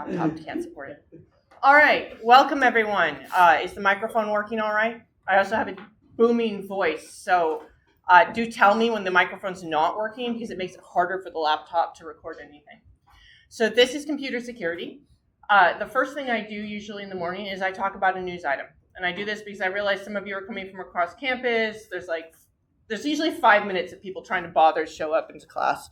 Laptop can't support it. All right, welcome everyone. Is the microphone working all right? I also have a booming voice, so do tell me when the microphone's not working because it makes it harder for the laptop to record anything. So this is computer security. The first thing I do usually in the morning is I talk about a news item. And I do this because I realize some of you are coming from across campus. There's usually 5 minutes of people trying to bother to show up into class.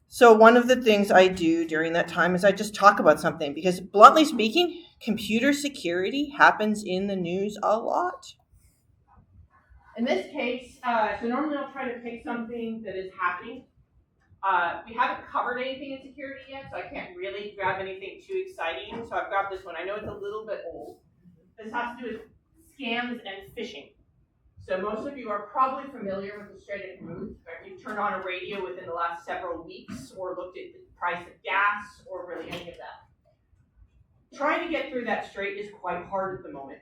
So one of the things I do during that time is I just talk about something because, bluntly speaking, computer security happens in the news a lot. In this case, so normally I'll try to pick something that is happening. We haven't covered anything in security yet, so I can't really grab anything too exciting. So I've grabbed this one. I know it's a little bit old. This has to do with scams and phishing. So most of you are probably familiar with the Strait of Hormuz. You've turned on a radio within the last several weeks or looked at the price of gas or really any of that. Trying to get through that strait is quite hard at the moment.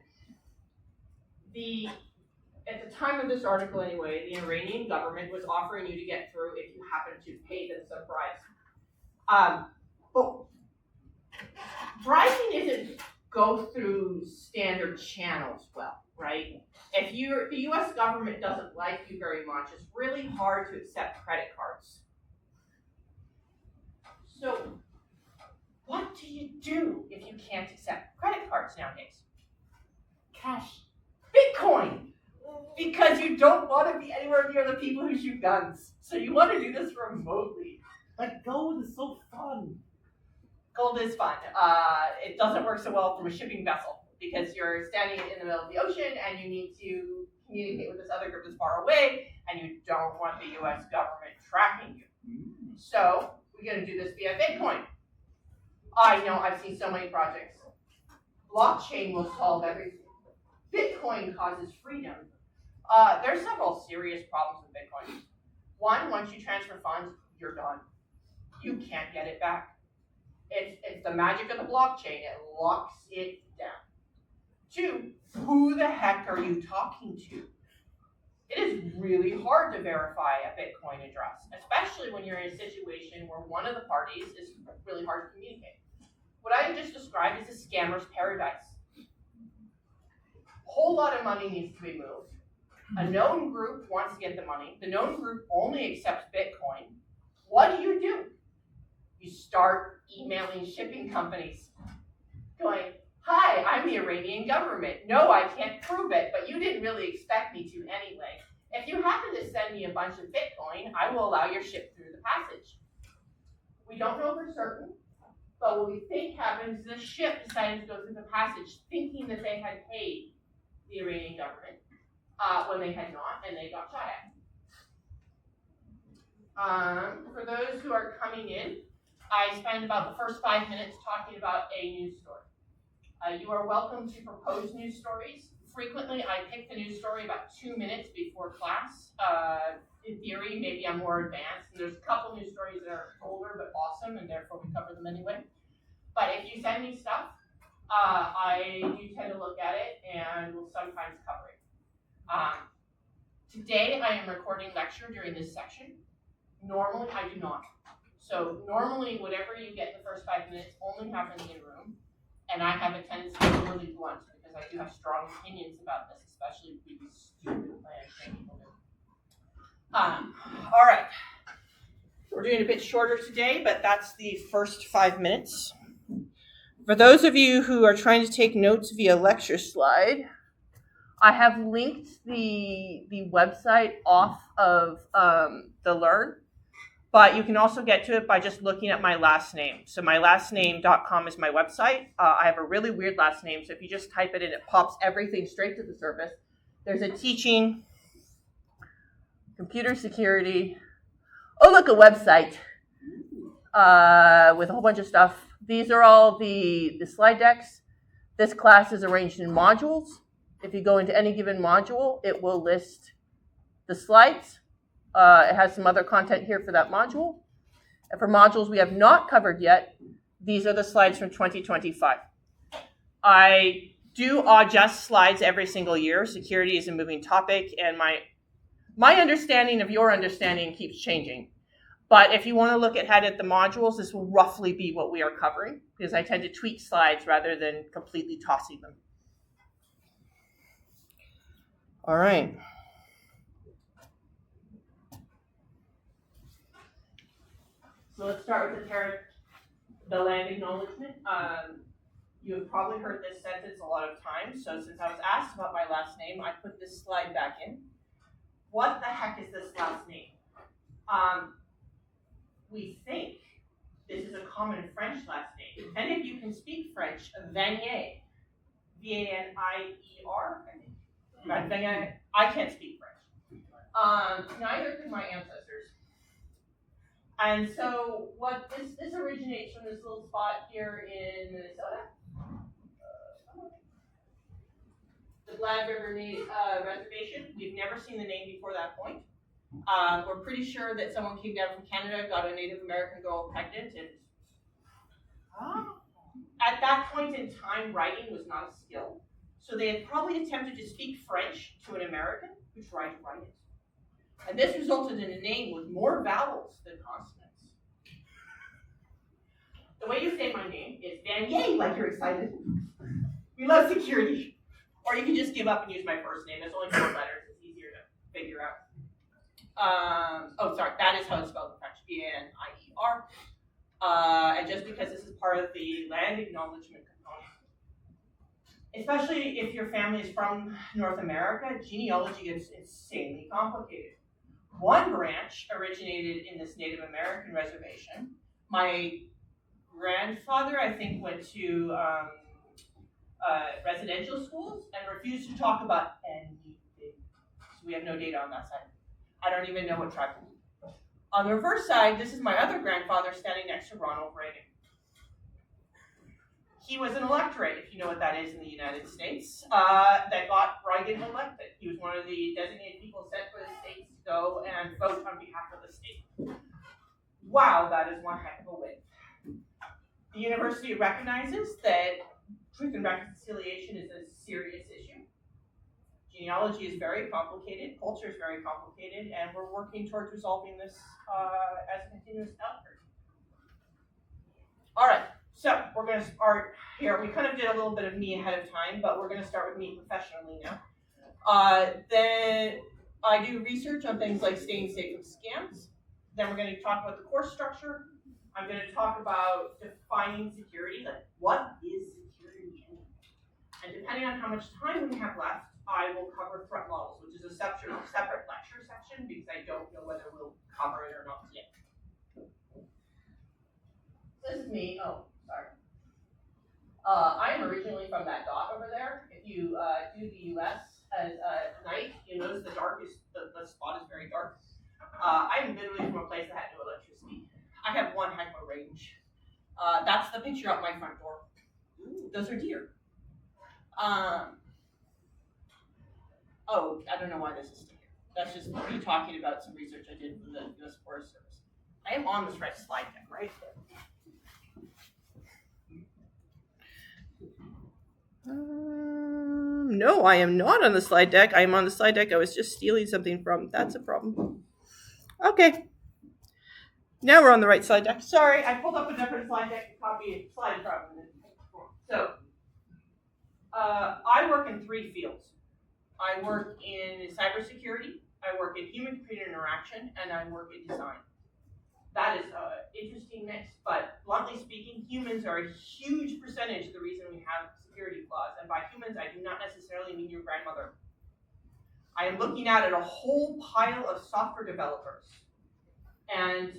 At the time of this article anyway, the Iranian government was offering you to get through if you happen to pay them some price. But bribing isn't go through standard channels well, right? If the US government doesn't like you very much, it's really hard to accept credit cards. So what do you do if you can't accept credit cards nowadays? Cash. Bitcoin. Because you don't want to be anywhere near the people who shoot guns. So you want to do this remotely. But gold is so fun. Gold is fun. It doesn't work so well from a shipping vessel because you're standing in the middle of the ocean and you need to communicate with this other group that's far away and you don't want the US government tracking you. So we're going to do this via Bitcoin. I know, I've seen so many projects. Blockchain will solve everything. Bitcoin causes freedom. There's several serious problems with Bitcoin. One, once you transfer funds, you're done. You can't get it back. It's the magic of the blockchain. It locks it down. Two, who the heck are you talking to? It is really hard to verify a Bitcoin address, especially when you're in a situation where one of the parties is really hard to communicate. What I just described is a scammer's paradise. A whole lot of money needs to be moved. A known group wants to get the money. The known group only accepts Bitcoin. What do? You start emailing shipping companies going, "Hi, I'm the Iranian government. No, I can't prove it, but you didn't really expect me to anyway. If you happen to send me a bunch of Bitcoin, I will allow your ship through the passage." We don't know for certain, but what we think happens is the ship decided to go through the passage thinking that they had paid the Iranian government when they had not, and they got shot at. For those who are coming in, I spend about the first 5 minutes talking about a news story. You are welcome to propose news stories. Frequently, I pick the news story about 2 minutes before class. In theory, maybe I'm more advanced, and there's a couple news stories that are older but awesome, and therefore we cover them anyway. But if you send me stuff, I do tend to look at it and will sometimes cover it. Today, I am recording lecture during this section. Normally, I do not. So normally, whatever you get in the first 5 minutes only happens in room, and I have a tendency to be really blunt because I do have strong opinions about this, especially with these stupid plans that people do. All right. We're doing a bit shorter today, but that's the first 5 minutes. For those of you who are trying to take notes via lecture slide, I have linked the website off of the Learn, but you can also get to it by just looking at my last name. So mylastname.com is my website. I have a really weird last name, so if you just type it in, it pops everything straight to the surface. There's a teaching, computer security. Oh, look, a website with a whole bunch of stuff. These are all the slide decks. This class is arranged in modules. If you go into any given module, it will list the slides. It has some other content here for that module. And for modules we have not covered yet, these are the slides from 2025. I do adjust slides every single year. Security is a moving topic, and my understanding of your understanding keeps changing. But if you want to look ahead at the modules, this will roughly be what we are covering, because I tend to tweak slides rather than completely tossing them. All right. So let's start with the land acknowledgement. You have probably heard this sentence a lot of times, so since I was asked about my last name, I put this slide back in. What the heck is this last name? We think this is a common French last name. If any of you can speak French, Vanier, V-A-N-I-E-R, I think. Vanier, I can't speak French. Neither could my ancestors. And so what this originates from this little spot here in Minnesota. The Glad River Reservation. We've never seen the name before that point. We're pretty sure that someone came down from Canada, got a Native American girl pregnant, and at that point in time, writing was not a skill. So they had probably attempted to speak French to an American who tried to write it. And this resulted in a name with more vowels than consonants. The way you say my name is Vanier, like you're excited. We love security. Or you can just give up and use my first name. There's only 4 letters. It's easier to figure out. That is how it's spelled in French, V-A-N-I-E-R. And just because this is part of the land acknowledgement component, especially if your family is from North America, genealogy gets insanely complicated. One branch originated in this Native American reservation. My grandfather, I think, went to residential schools and refused to talk about anything. So we have no data on that side. I don't even know what tribe. On the reverse side, this is my other grandfather standing next to Ronald Reagan. He was an electorate, if you know what that is in the United States, that got Reagan elected. He was one of the designated people sent for the states to go and vote on behalf of the state. Wow, that is one heck of a win. The university recognizes that truth and reconciliation is a serious issue. Genealogy is very complicated, culture is very complicated, and we're working towards resolving this as a continuous effort. All right, so we're going to start here. We kind of did a little bit of me ahead of time, but we're going to start with me professionally now. Then I do research on things like staying safe from scams. Then we're going to talk about the course structure. I'm going to talk about defining security, like what is security? And depending on how much time we have left, I will cover threat models, which is a separate lecture section because I don't know whether we'll cover it or not yet. This is me. Oh, sorry. I am originally from that dot over there. If you do the US at night, you notice the spot is very dark. I'm literally from a place that had no electricity. I have one heck of a range. That's the picture out my front door. Ooh, those are deer. Oh, I don't know why this is still here. That's just me talking about some research I did for the US Forest Service. I am on this right slide deck, right? No, I am not on the slide deck. I am on the slide deck I was just stealing something from. That's a problem. Okay. Now we're on the right slide deck. Sorry, I pulled up a different slide deck to copy a slide from. So, I work in 3 fields. I work in cybersecurity, I work in human-computer interaction, and I work in design. That is an interesting mix, but bluntly speaking, humans are a huge percentage of the reason we have security flaws. And by humans, I do not necessarily mean your grandmother. I am looking at a whole pile of software developers. And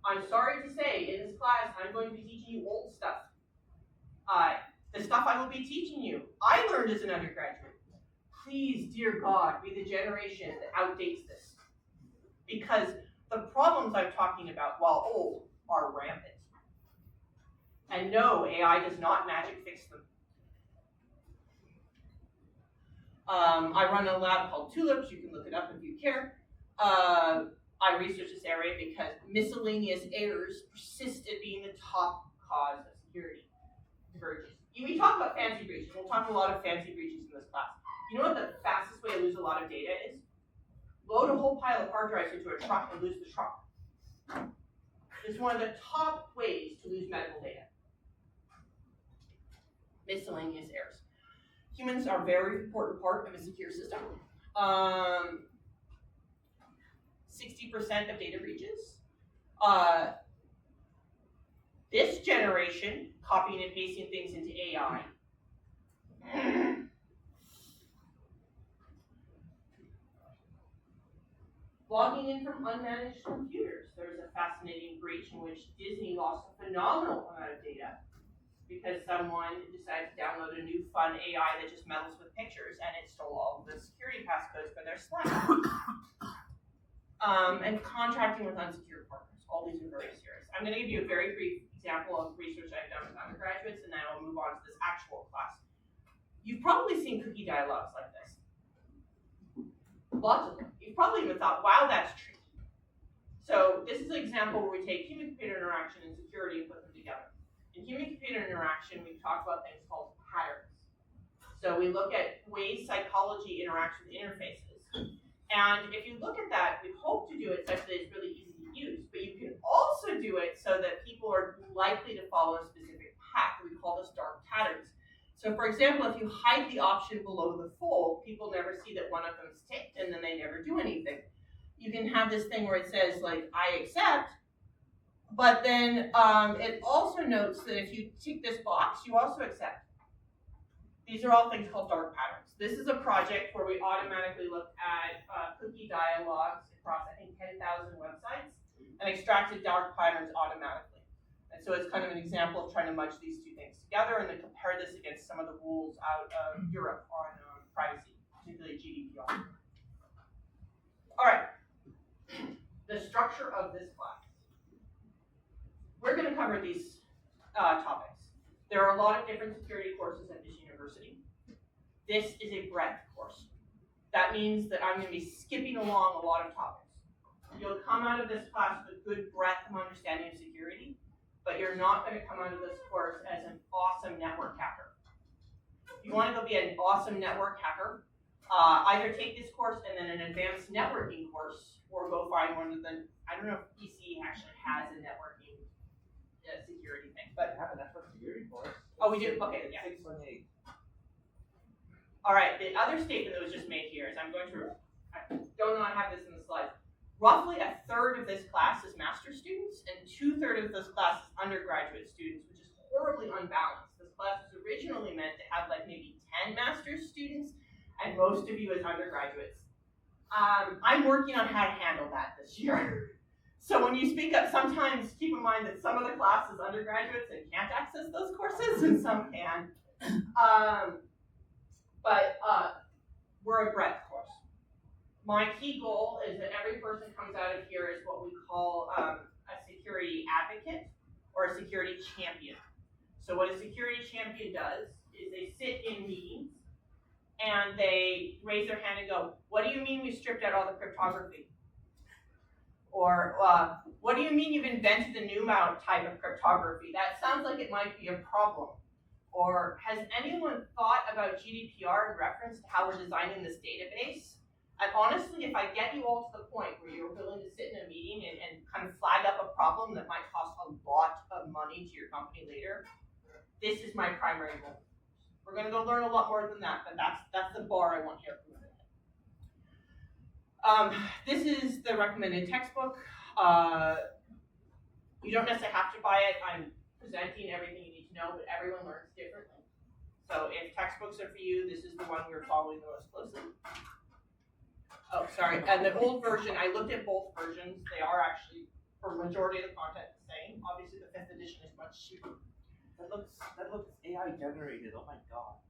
I'm sorry to say, in this class, I'm going to be teaching you old stuff. The stuff I will be teaching you, I learned as an undergraduate. Please, dear God, be the generation that outdates this. Because the problems I'm talking about, while old, are rampant. And no, AI does not magic fix them. I run a lab called Tulips. You can look it up if you care. I research this area because miscellaneous errors persist at being the top cause of security breaches. We talk about fancy breaches. We'll talk a lot of fancy breaches in this class. You know what the fastest way to lose a lot of data is? Load a whole pile of hard drives into a truck and lose the truck. This is one of the top ways to lose medical data. Miscellaneous errors. Humans are a very important part of a secure system. 60% of data breaches. This generation, copying and pasting things into AI. Logging in from unmanaged computers. There's a fascinating breach in which Disney lost a phenomenal amount of data because someone decided to download a new fun AI that just meddles with pictures, and it stole all of the security passcodes for their Slack. And contracting with unsecured partners. All these are very serious. I'm going to give you a very brief example of research I've done with undergraduates, and then I'll move on to this actual class. You've probably seen cookie dialogues like this. Lots of them. You've probably even thought, wow, that's tricky. So this is an example where we take human-computer interaction and security and put them together. In human-computer interaction, we talk about things called patterns. So we look at ways psychology interacts with interfaces. And if you look at that, we hope to do it such that it's really easy to use, but you can also do it so that people are likely to follow a specific path. We call this dark patterns. So for example, if you hide the option below the fold, people never see that one of them's ticked and then they never do anything. You can have this thing where it says like, I accept, but then it also notes that if you tick this box, you also accept. These are all things called dark patterns. This is a project where we automatically look at cookie dialogues across, I think, 10,000 websites and extracted dark patterns automatically. And so it's kind of an example of trying to merge these two things together and then compare this against some of the rules out of Europe on privacy, particularly GDPR. All right, the structure of this class. We're going to cover these topics. There are a lot of different security courses at this university. This is a breadth course. That means that I'm going to be skipping along a lot of topics. You'll come out of this class with a good breadth of understanding of security, but you're not going to come out of this course as an awesome network hacker. If you want to go be an awesome network hacker, either take this course and then an advanced networking course, or go find one of the, I don't know if EC actually has a networking security thing, but I have a network security course. oh, we do? Okay, yeah. 618. All right, the other statement that was just made here is I do not have this in the slides. Roughly a third of this class is master's students, and 2/3 of this class is undergraduate students, which is horribly unbalanced. This class was originally meant to have like maybe 10 master's students, and most of you as undergraduates. I'm working on how to handle that this year. So when you speak up, sometimes keep in mind that some of the class is undergraduates and can't access those courses, and some can. But we're a breadth course. My key goal is that every person comes out of here as what we call a security advocate or a security champion. So what a security champion does is they sit in meetings and they raise their hand and go, what do you mean we stripped out all the cryptography? Or what do you mean you've invented a new type of cryptography? That sounds like it might be a problem. Or has anyone thought about GDPR in reference to how we're designing this database? And honestly, if I get you all to the point where you're willing to sit in a meeting and kind of flag up a problem that might cost a lot of money to your company later, this is my primary goal. We're going to go learn a lot more than that, but that's the bar I want here. This is the recommended textbook. You don't necessarily have to buy it. I'm presenting everything you need to know, but everyone learns differently. So if textbooks are for you, this is the one we're following the most closely. Oh, sorry. And the old version, I looked at both versions. They are actually, for majority of the content, the same. Obviously, the 5th edition is much cheaper. That looks AI generated. Oh my god.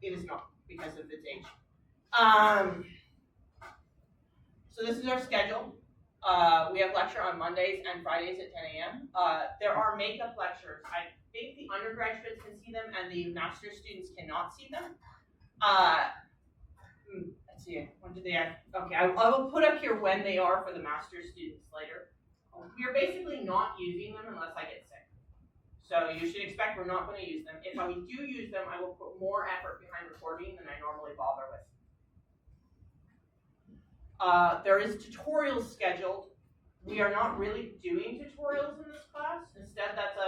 It is not because of its age. So this is our schedule. We have lecture on Mondays and Fridays at 10 a.m. There are makeup lectures. I think the undergraduates can see them and the master's students cannot see them. Let's see, when did they act? Okay, I will put up here when they are for the master's students later. We're basically not using them unless I get sick. So you should expect we're not going to use them. If we do use them, I will put more effort behind recording than I normally bother with. There is tutorials scheduled We are not really doing tutorials in this class. Instead, that's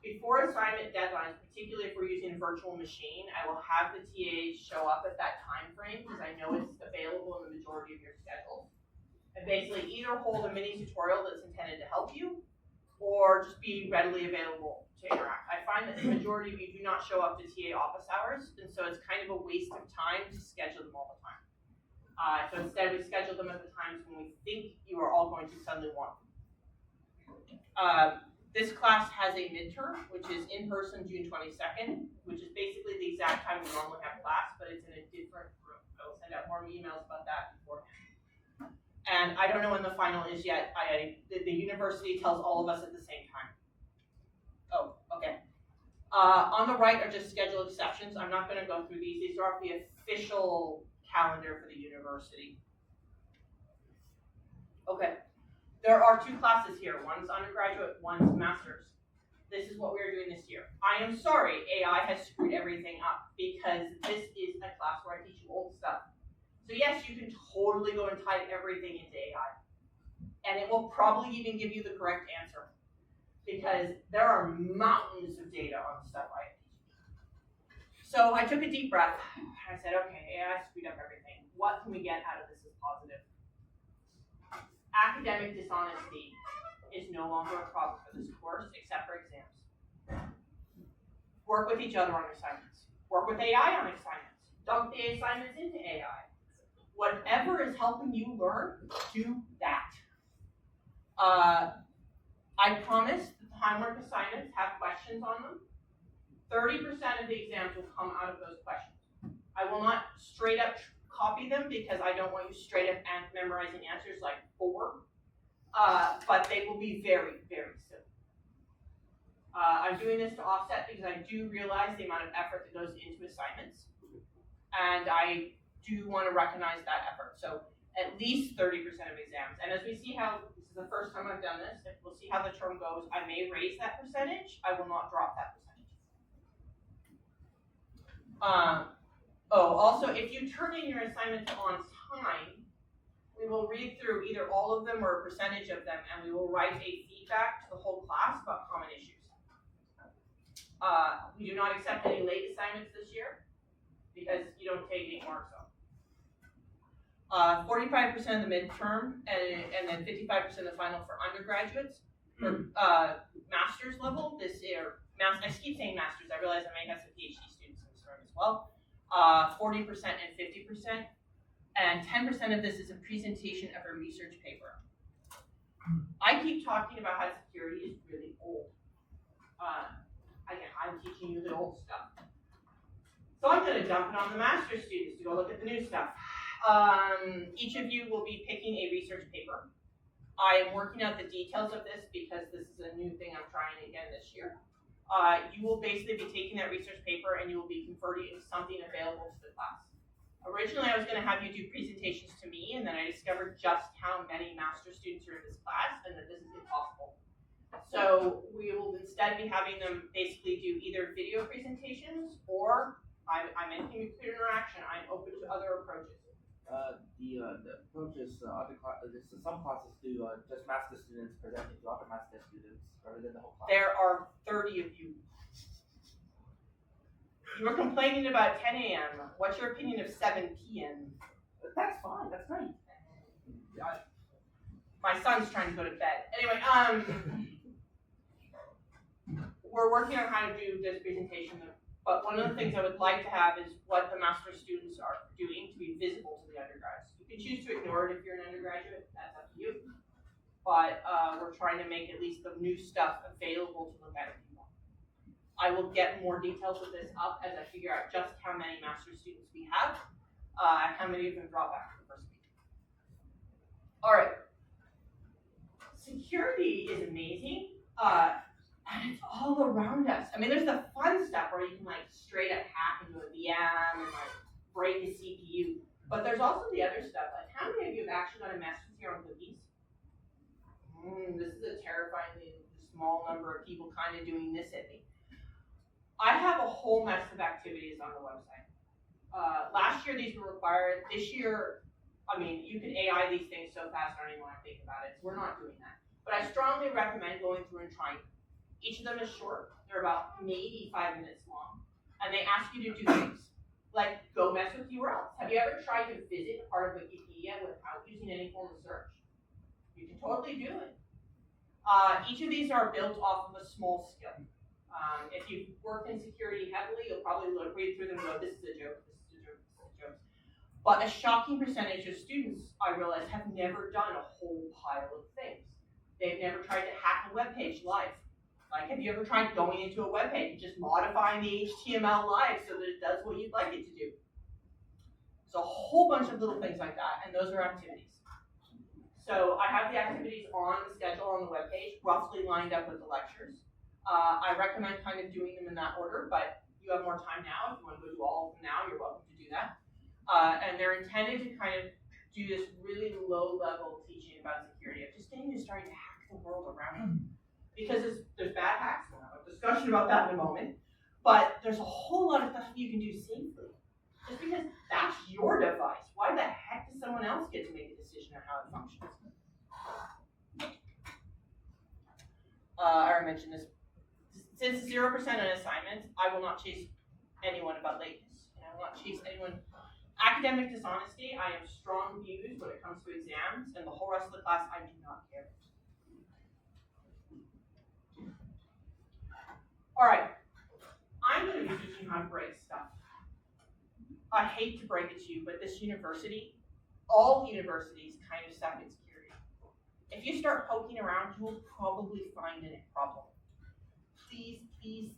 before assignment deadlines, particularly if we're using a virtual machine, I will have the TAs show up at that time frame because I know it's available in the majority of your schedules. And basically either hold a mini tutorial that's intended to help you or just be readily available to interact. I find that the majority of you do not show up to TA office hours, and so it's kind of a waste of time to schedule them all the time. So instead we schedule them at the times when we think you are all going to suddenly want them. This class has a midterm, which is in person June 22nd, which is basically the exact time we normally have class, but it's in a different room. I will send out more emails about that beforehand. And I don't know when the final is yet. The university tells all of us at the same time. Oh, okay. On the right are just scheduled exceptions. I'm not going to go through these. These are the official calendar for the university. Okay. There are two classes here. One's undergraduate, one's master's. This is what we are doing this year. I am sorry, AI has screwed everything up because this is a class where I teach you old stuff. So yes, you can totally go and type everything into AI. And it will probably even give you the correct answer because there are mountains of data on the stuff I teach. So I took a deep breath. I said, okay, AI screwed up everything. What can we get out of this as positive? Academic dishonesty is no longer a problem for this course, except for exams. Work with each other on assignments. Work with AI on assignments. Dump the assignments into AI. Whatever is helping you learn, do that. I promise the homework assignments have questions on them. 30% of the exams will come out of those questions. I will not straight up copy them because I don't want you straight up memorizing answers like 4, but they will be very, very simple. I'm doing this to offset because I do realize the amount of effort that goes into assignments, and I do want to recognize that effort. So at least 30% of exams, and as we see how, this is the first time I've done this, we'll see how the term goes. I may raise that percentage, I will not drop that percentage. Also, if you turn in your assignments on time, we will read through either all of them or a percentage of them, and we will write a feedback to the whole class about common issues. We do not accept any late assignments this year because you don't take 8 marks off. 45% of the midterm, and then 55% of the final for undergraduates. For master's level, this year, I keep saying masters, I realize I may have some PhD students in this room as well. 40% and 50%, and 10% of this is a presentation of a research paper. I keep talking about how security is really old. Again, I'm teaching you the old stuff. So I'm going to dump it on the master's students to go look at the new stuff. Each of you will be picking a research paper. I am working out the details of this because this is a new thing I'm trying again this year. You will basically be taking that research paper and you will be converting it into something available to the class. Originally, I was going to have you do presentations to me, and then I discovered just how many master's students are in this class and that this is impossible. So we will instead be having them basically do either video presentations or I'm in computer interaction. I'm open to other approaches. The approaches, some classes do just master students presenting to other master students rather than the whole class. There are 30 of you. You were complaining about 10 a.m. What's your opinion of 7 p.m.? That's fine, that's great. My son's trying to go to bed. Anyway, we're working on how to do this presentation, but one of the things I would like to have is what the master's students are doing to be visible to the undergrads. You can choose to ignore it if you're an undergraduate, that's up to you. But we're trying to make at least the new stuff available to look at if you want. I will get more details of this up as I figure out just how many master's students we have, and how many of them drop back for the first week. All right. Security is amazing, and it's all around us. I mean, there's the fun stuff where you can like straight up hack into a VM and like break a CPU. But there's also the other stuff. Like, how many of you have actually got a message here on cookies? This is a terrifyingly small number of people kind of doing this at me. I have a whole mess of activities on the website. Last year these were required. This year I mean, you can AI these things so fast, I don't even want to think about it. So we're not doing that. But I strongly recommend going through and trying. Each of them is short. They're about maybe 5 minutes long. And they ask you to do things. Like, go mess with URLs. Have you ever tried to visit part of Wikipedia without using any form of search? You can totally do it. Each of these are built off of a small skill. If you've worked in security heavily, you'll probably read through them and go, this is a joke, this is a joke, this is a joke. But a shocking percentage of students, I realize, have never done a whole pile of things. They've never tried to hack a web page live. Like, have you ever tried going into a web page and just modifying the HTML live so that it does what you'd like it to do? So a whole bunch of little things like that, and those are activities. So I have the activities on the schedule on the web page, roughly lined up with the lectures. I recommend kind of doing them in that order, but you have more time now. If you want to go do all of them now, you're welcome to do that. And they're intended to kind of do this really low-level teaching about security, of just getting you starting to hack the world around you. Because there's bad hacks, we'll have a discussion about that in a moment, but there's a whole lot of stuff you can do safely. Just because that's your device, why the heck does someone else get to make a decision on how it functions? I already mentioned this. Since 0% on assignments, I will not chase anyone about lateness. And I will not chase anyone. Academic dishonesty, I have strong views when it comes to exams, and the whole rest of the class, I do not care. All right, I'm going to be teaching how to break stuff. I hate to break it to you, but this university, all universities kind of suck at security. If you start poking around, you will probably find a problem. Please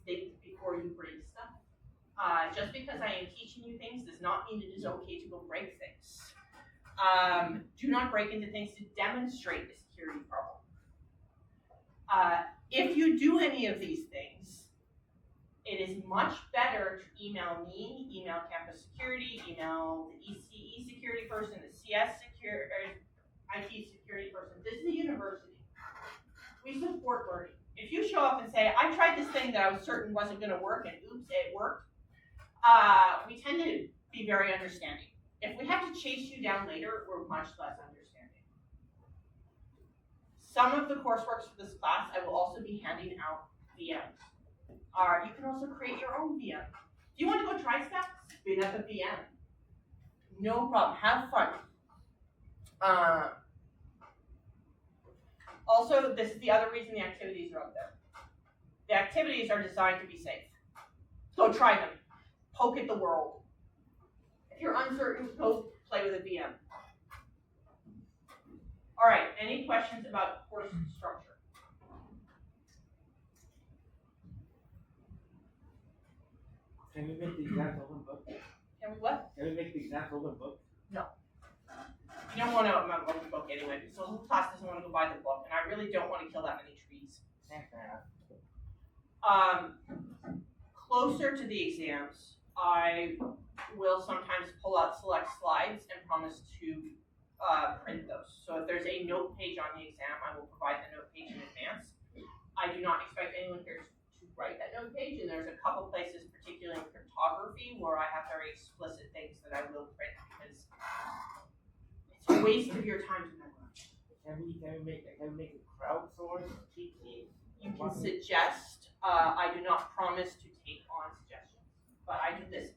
think before you break stuff. Just because I am teaching you things does not mean it is okay to go break things. Do not break into things to demonstrate a security problem. If you do any of these things, it is much better to email me, email campus security, email the ECE security person, the CS security, IT security person. This is a university. We support learning. If you show up and say, I tried this thing that I was certain wasn't going to work, and oops, it worked, we tend to be very understanding. If we have to chase you down later, we're much less understanding. Some of the coursework for this class, I will also be handing out VMs. You can also create your own VM. If you want to go try stuff, spin up a VM. No problem. Have fun. Also, this is the other reason the activities are up there. The activities are designed to be safe. Go try them. Poke at the world. If you're uncertain, go play with a VM. All right, any questions about course structure? Can we make the exams open book? Can we what? Can we make the exams open book? No. You don't want to remember open book anyway, because the whole class doesn't want to go buy the book, and I really don't want to kill that many trees. Closer to the exams, I will sometimes pull out select slides and promise to print those. So if there's a note page on the exam, I will provide the note page in advance. I do not expect anyone here to write that note page, and there's a couple places, particularly in cryptography, where I have very explicit things that I will print because it's a waste of your time to memorize. Can we make a crowdsource cheat sheet? You can suggest. I do not promise to take on suggestions, but I do this.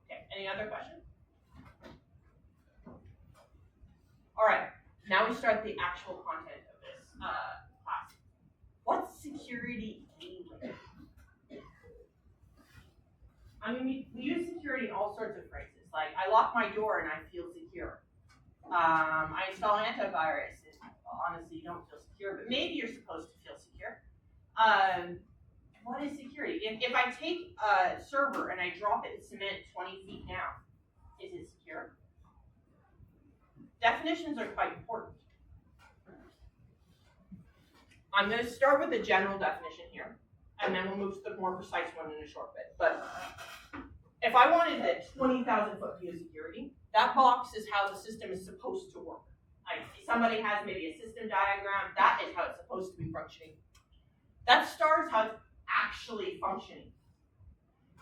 Okay, any other questions? All right, now we start the actual content of this class. What's security anyway? I mean, we use security in all sorts of phrases, like I lock my door and I feel secure. I install antivirus and honestly you don't feel secure, but maybe you're supposed to feel secure. What is security? If I take a server and I drop it in cement 20 feet down, is it secure? Definitions are quite important. I'm going to start with the general definition here, and then we'll move to the more precise one in a short bit. But if I wanted a 20,000 foot view of security, that box is how the system is supposed to work. Like somebody has maybe a system diagram, that is how it's supposed to be functioning. That starts how it's actually functioning.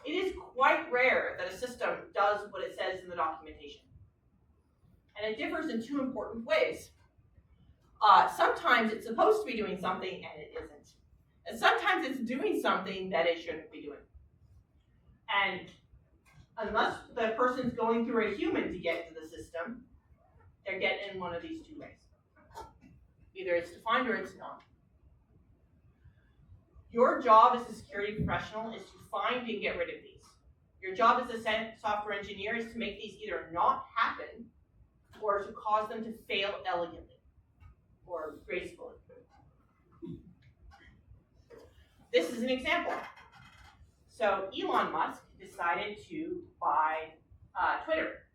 It is quite rare that a system does what it says in the documentation. And it differs in two important ways. Sometimes it's supposed to be doing something and it isn't. And sometimes it's doing something that it shouldn't be doing. And unless the person's going through a human to get into the system, they're getting in one of these two ways. Either it's defined or it's not. Your job as a security professional is to find and get rid of these. Your job as a software engineer is to make these either not happen or to cause them to fail elegantly or gracefully. This is an example. So Elon Musk decided to buy Twitter.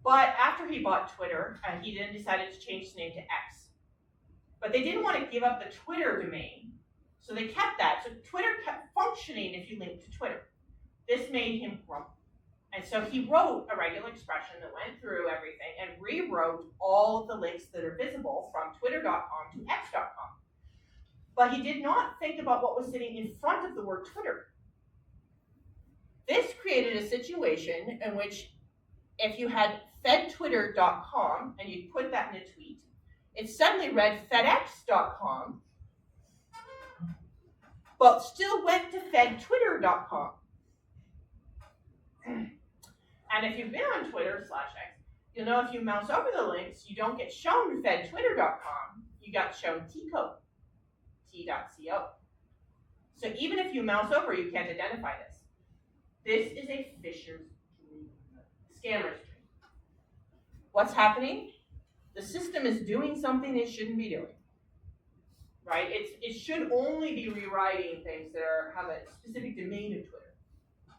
But after he bought Twitter, he then decided to change his name to X. But they didn't want to give up the Twitter domain, so they kept that. So Twitter kept functioning if you linked to Twitter. This made him grumpy. And so he wrote a regular expression that went through everything and rewrote all of the links that are visible from twitter.com to x.com. But he did not think about what was sitting in front of the word Twitter. This created a situation in which if you had fedtwitter.com and you put that in a tweet, it suddenly read fedex.com, but still went to fedtwitter.com. And if you've been on Twitter /X, you'll know if you mouse over the links, you don't get shown fedtwitter.com, you got shown tcode, t.co. So even if you mouse over, you can't identify this. This is a Fisher's dream, scammer's dream. What's happening? The system is doing something it shouldn't be doing, right? It should only be rewriting things that have a specific domain of Twitter.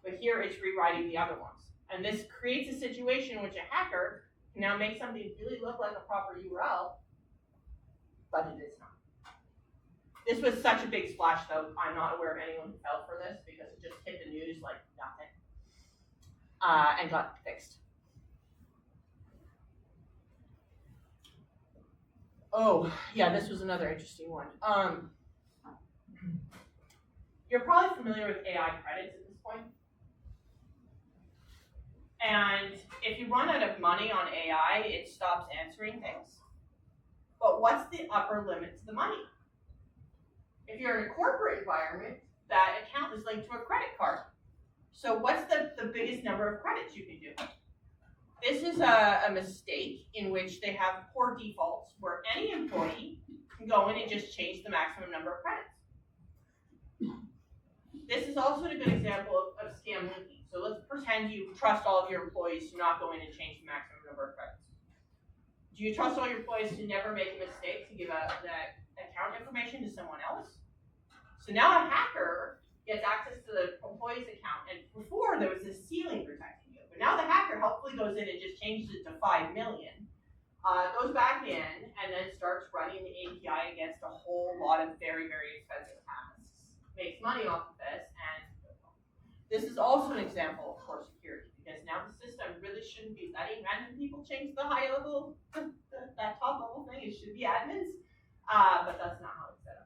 But here it's rewriting the other ones. And this creates a situation in which a hacker can now make something really look like a proper URL, but it is not. This was such a big splash, though. I'm not aware of anyone who fell for this because it just hit the news like nothing and got fixed. Oh, yeah, this was another interesting one. You're probably familiar with AI credits at this point. And if you run out of money on AI, it stops answering things. But what's the upper limit to the money? If you're in a corporate environment, that account is linked to a credit card. So what's the biggest number of credits you can do? This is a mistake in which they have poor defaults where any employee can go in and just change the maximum number of credits. This is also a good example of scam linking. So let's pretend you trust all of your employees to not go in and change the maximum number of credits. Do you trust all your employees to never make a mistake to give that account information to someone else? So now a hacker gets access to the employee's account, and before there was this ceiling protecting you, but now the hacker helpfully goes in and just changes it to 5 million, goes back in, and then starts running the API against a whole lot of very, very expensive tasks, makes money off of this, and this is also an example of poor security, because now the system really shouldn't be letting random people change the high level, that top level thing. It should be admins, but that's not how it's set up.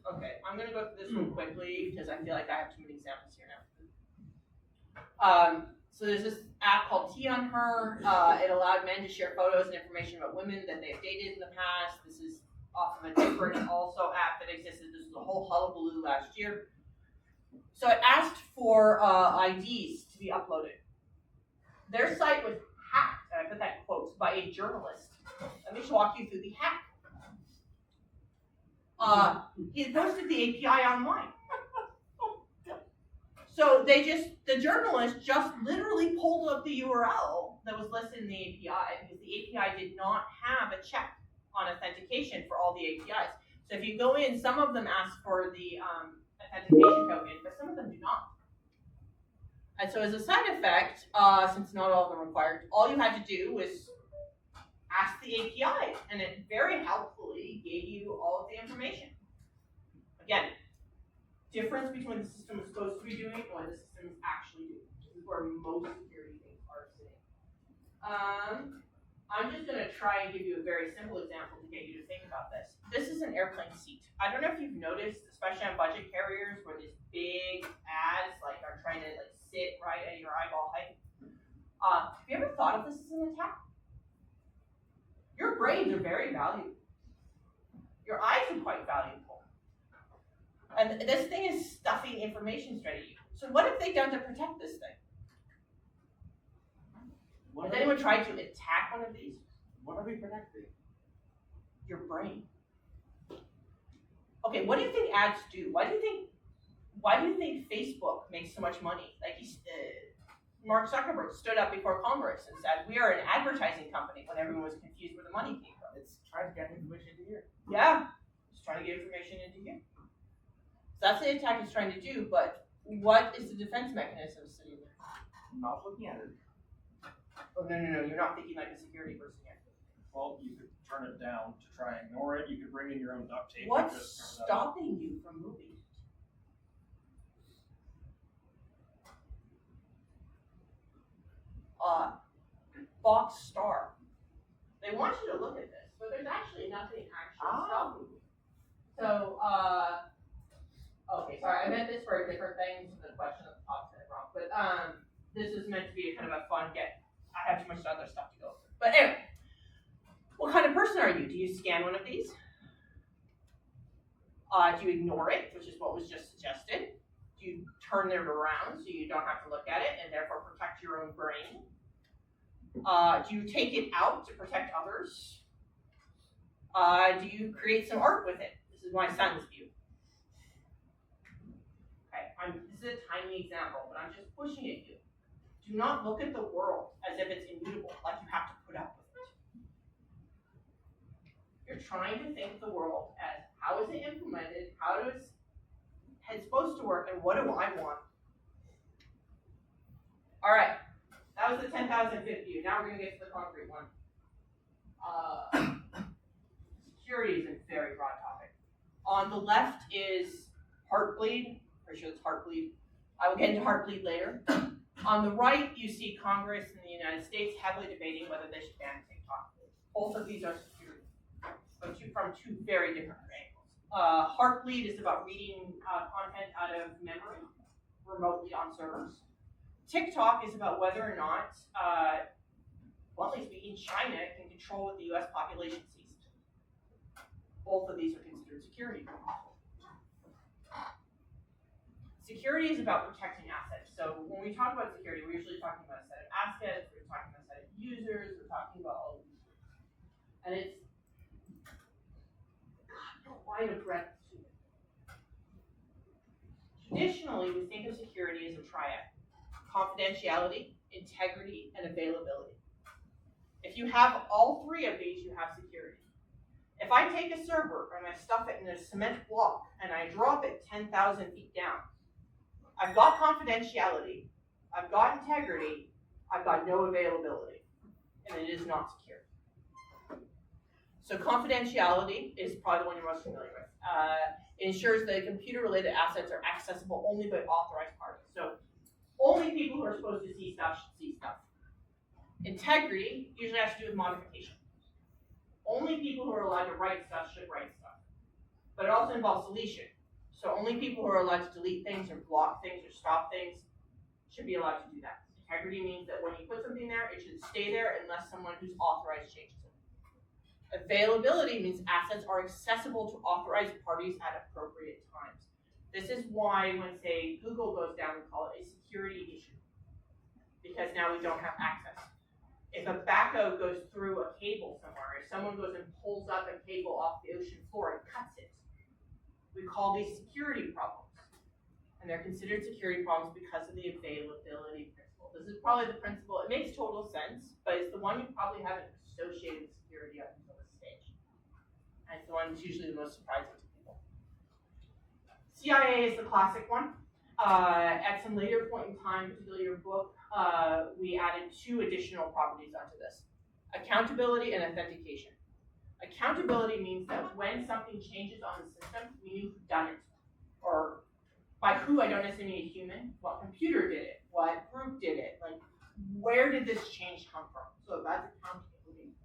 Okay, I'm going to go through this one quickly because I feel like I have too many examples here now. So there's this app called Tea on Her. It allowed men to share photos and information about women that they've dated in the past. This is off of a different also app that existed. This was a whole hullabaloo last year. So it asked for IDs to be uploaded. Their site was hacked, and I put that in quotes, by a journalist. Let me just walk you through the hack. He posted the API online. So the journalist just literally pulled up the URL that was listed in the API because the API did not have a check on authentication for all the APIs. So if you go in, some of them ask for the authentication token, but some of them do not. And so as a side effect, since not all of them required, all you had to do was ask the API, and it very helpfully gave you all of the information. Again, difference between the system is supposed to be doing and what the system is actually doing. This is where most security things are sitting. I'm just going to try and give you a very simple example to get you to think about this. This is an airplane seat. I don't know if you've noticed, especially on budget carriers, where these big ads are trying to sit right at your eyeball height. Have you ever thought of this as an attack? Your brains are very valuable. Your eyes are quite valuable. And this thing is stuffing information straight at you. So what have they done to protect this thing? Has anyone tried to attack one of these? What are we protecting? Your brain. Okay, what do you think ads do? Why do you think Facebook makes so much money? Like Mark Zuckerberg stood up before Congress and said, "We are an advertising company," when everyone was confused where the money came from. It's trying to get information into here. Yeah, it's trying to get information into here. So that's the attack it's trying to do. But what is the defense mechanism sitting there? I'm not looking at it. Oh no, you're not thinking like a security person yet. Well, you could turn it down to try and ignore it. You could bring in your own duct tape. and What's just cover that up. stopping you from moving? Box Star. They want you to look at this, but there's actually nothing stopping you. So, okay, sorry, I meant this for a different thing, so the question at the top said it wrong. But this is meant to be a kind of a fun get. I have too much other stuff to go through. But anyway, what kind of person are you? Do you scan one of these? Do you ignore it, which is what was just suggested? Do you turn it around so you don't have to look at it and therefore protect your own brain? Do you take it out to protect others? Do you create some art with it? This is my son's view. Okay, this is a tiny example, but I'm just pushing at you. Do not look at the world as if it's immutable, like you have to put up with it. You're trying to think of the world as, how is it implemented? How is it supposed to work? And what do I want? All right, that was the 10,000 foot view. Now we're going to get to the concrete one. Security is a very broad topic. On the left is Heartbleed. Pretty sure it's Heartbleed. I will get into Heartbleed later. On the right, you see Congress in the United States heavily debating whether they should ban TikTok. Both of these are security, but from two very different angles. Heartbleed is about reading content out of memory remotely on servers. TikTok is about whether or not, bluntly speaking, China can control what the U.S. population sees. Both of these are considered security. Security is about protecting assets. So when we talk about security, we're usually talking about a set of assets, we're talking about a set of users, we're talking about all of these things. And it's quite a breadth to it. Traditionally, we think of security as a triad: confidentiality, integrity, and availability. If you have all three of these, you have security. If I take a server and I stuff it in a cement block and I drop it 10,000 feet down, I've got confidentiality, I've got integrity, I've got no availability, and it is not secure. So confidentiality is probably the one you're most familiar with. It ensures that computer-related assets are accessible only by authorized parties. So only people who are supposed to see stuff should see stuff. Integrity usually has to do with modification. Only people who are allowed to write stuff should write stuff. But it also involves deletion. So only people who are allowed to delete things or block things or stop things should be allowed to do that. Integrity means that when you put something there, it should stay there unless someone who's authorized changes it. Availability means assets are accessible to authorized parties at appropriate times. This is why when, say, Google goes down, we call it a security issue, because now we don't have access. If a backhoe goes through a cable somewhere, if someone goes and pulls up a cable off the ocean floor and cuts it, we call these security problems. And they're considered security problems because of the availability principle. This is probably the principle, it makes total sense, but it's the one you probably haven't associated with security up until this stage. And it's the one that's usually the most surprising to people. CIA is the classic one. At some later point in time, particularly your book, we added two additional properties onto this: accountability and authentication. Accountability means that when something changes on the system, we knew who done it. Or by who, I don't necessarily mean a human. What computer did it? What group did it? Like, where did this change come from? So that's accountability.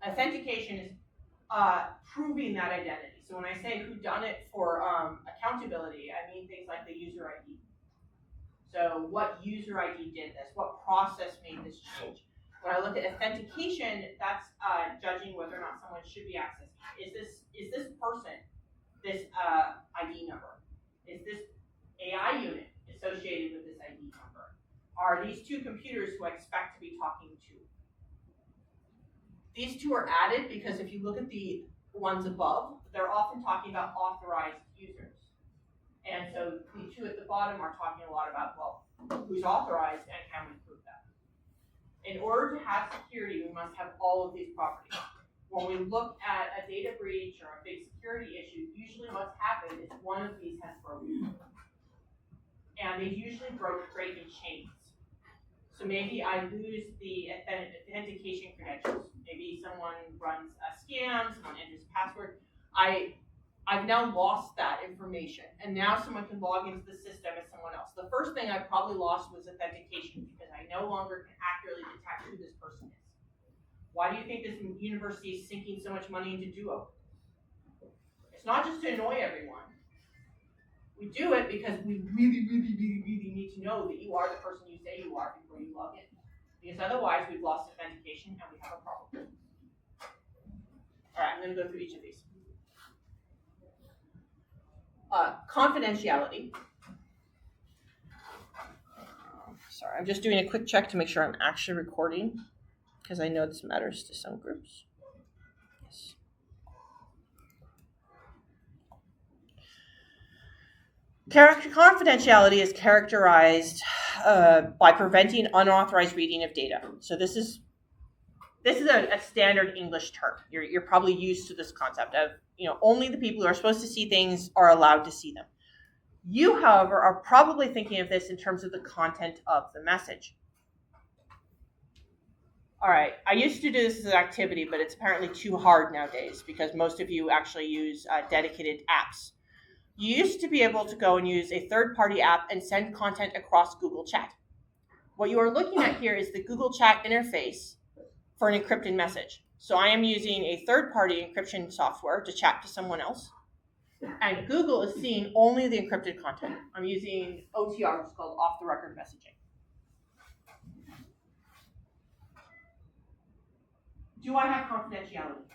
Authentication is proving that identity. So when I say who done it for accountability, I mean things like the user ID. So what user ID did this? What process made this change? When I look at authentication, that's judging whether or not someone should be accessing. Is this person, this ID number? Is this AI unit associated with this ID number? Are these two computers who I expect to be talking to? These two are added because if you look at the ones above, they're often talking about authorized users. And so the two at the bottom are talking a lot about, well, who's authorized and can we prove that? In order to have security, we must have all of these properties. When we look at a data breach or a big security issue, usually what's happened is one of these has broken. And they usually break in chains. So maybe I lose the authentication credentials. Maybe someone runs a scam, someone enters a password. I've now lost that information, and now someone can log into the system as someone else. The first thing I probably lost was authentication because I no longer can accurately detect who this person is. Why do you think this university is sinking so much money into Duo? It's not just to annoy everyone. We do it because we really need to know that you are the person you say you are before you log in. Because otherwise we've lost authentication and we have a problem. All right, I'm going to go through each of these. Confidentiality. Sorry, I'm just doing a quick check to make sure I'm actually recording because I know this matters to some groups. Yes. Confidentiality is characterized by preventing unauthorized reading of data. So this is a standard English term. You're probably used to this concept of, only the people who are supposed to see things are allowed to see them. You, however, are probably thinking of this in terms of the content of the message. All right, I used to do this as an activity, but it's apparently too hard nowadays because most of you actually use dedicated apps. You used to be able to go and use a third-party app and send content across Google Chat. What you are looking at here is the Google Chat interface for an encrypted message. So I am using a third-party encryption software to chat to someone else. And Google is seeing only the encrypted content. I'm using OTR, which is called off-the-record messaging. Do I have confidentiality?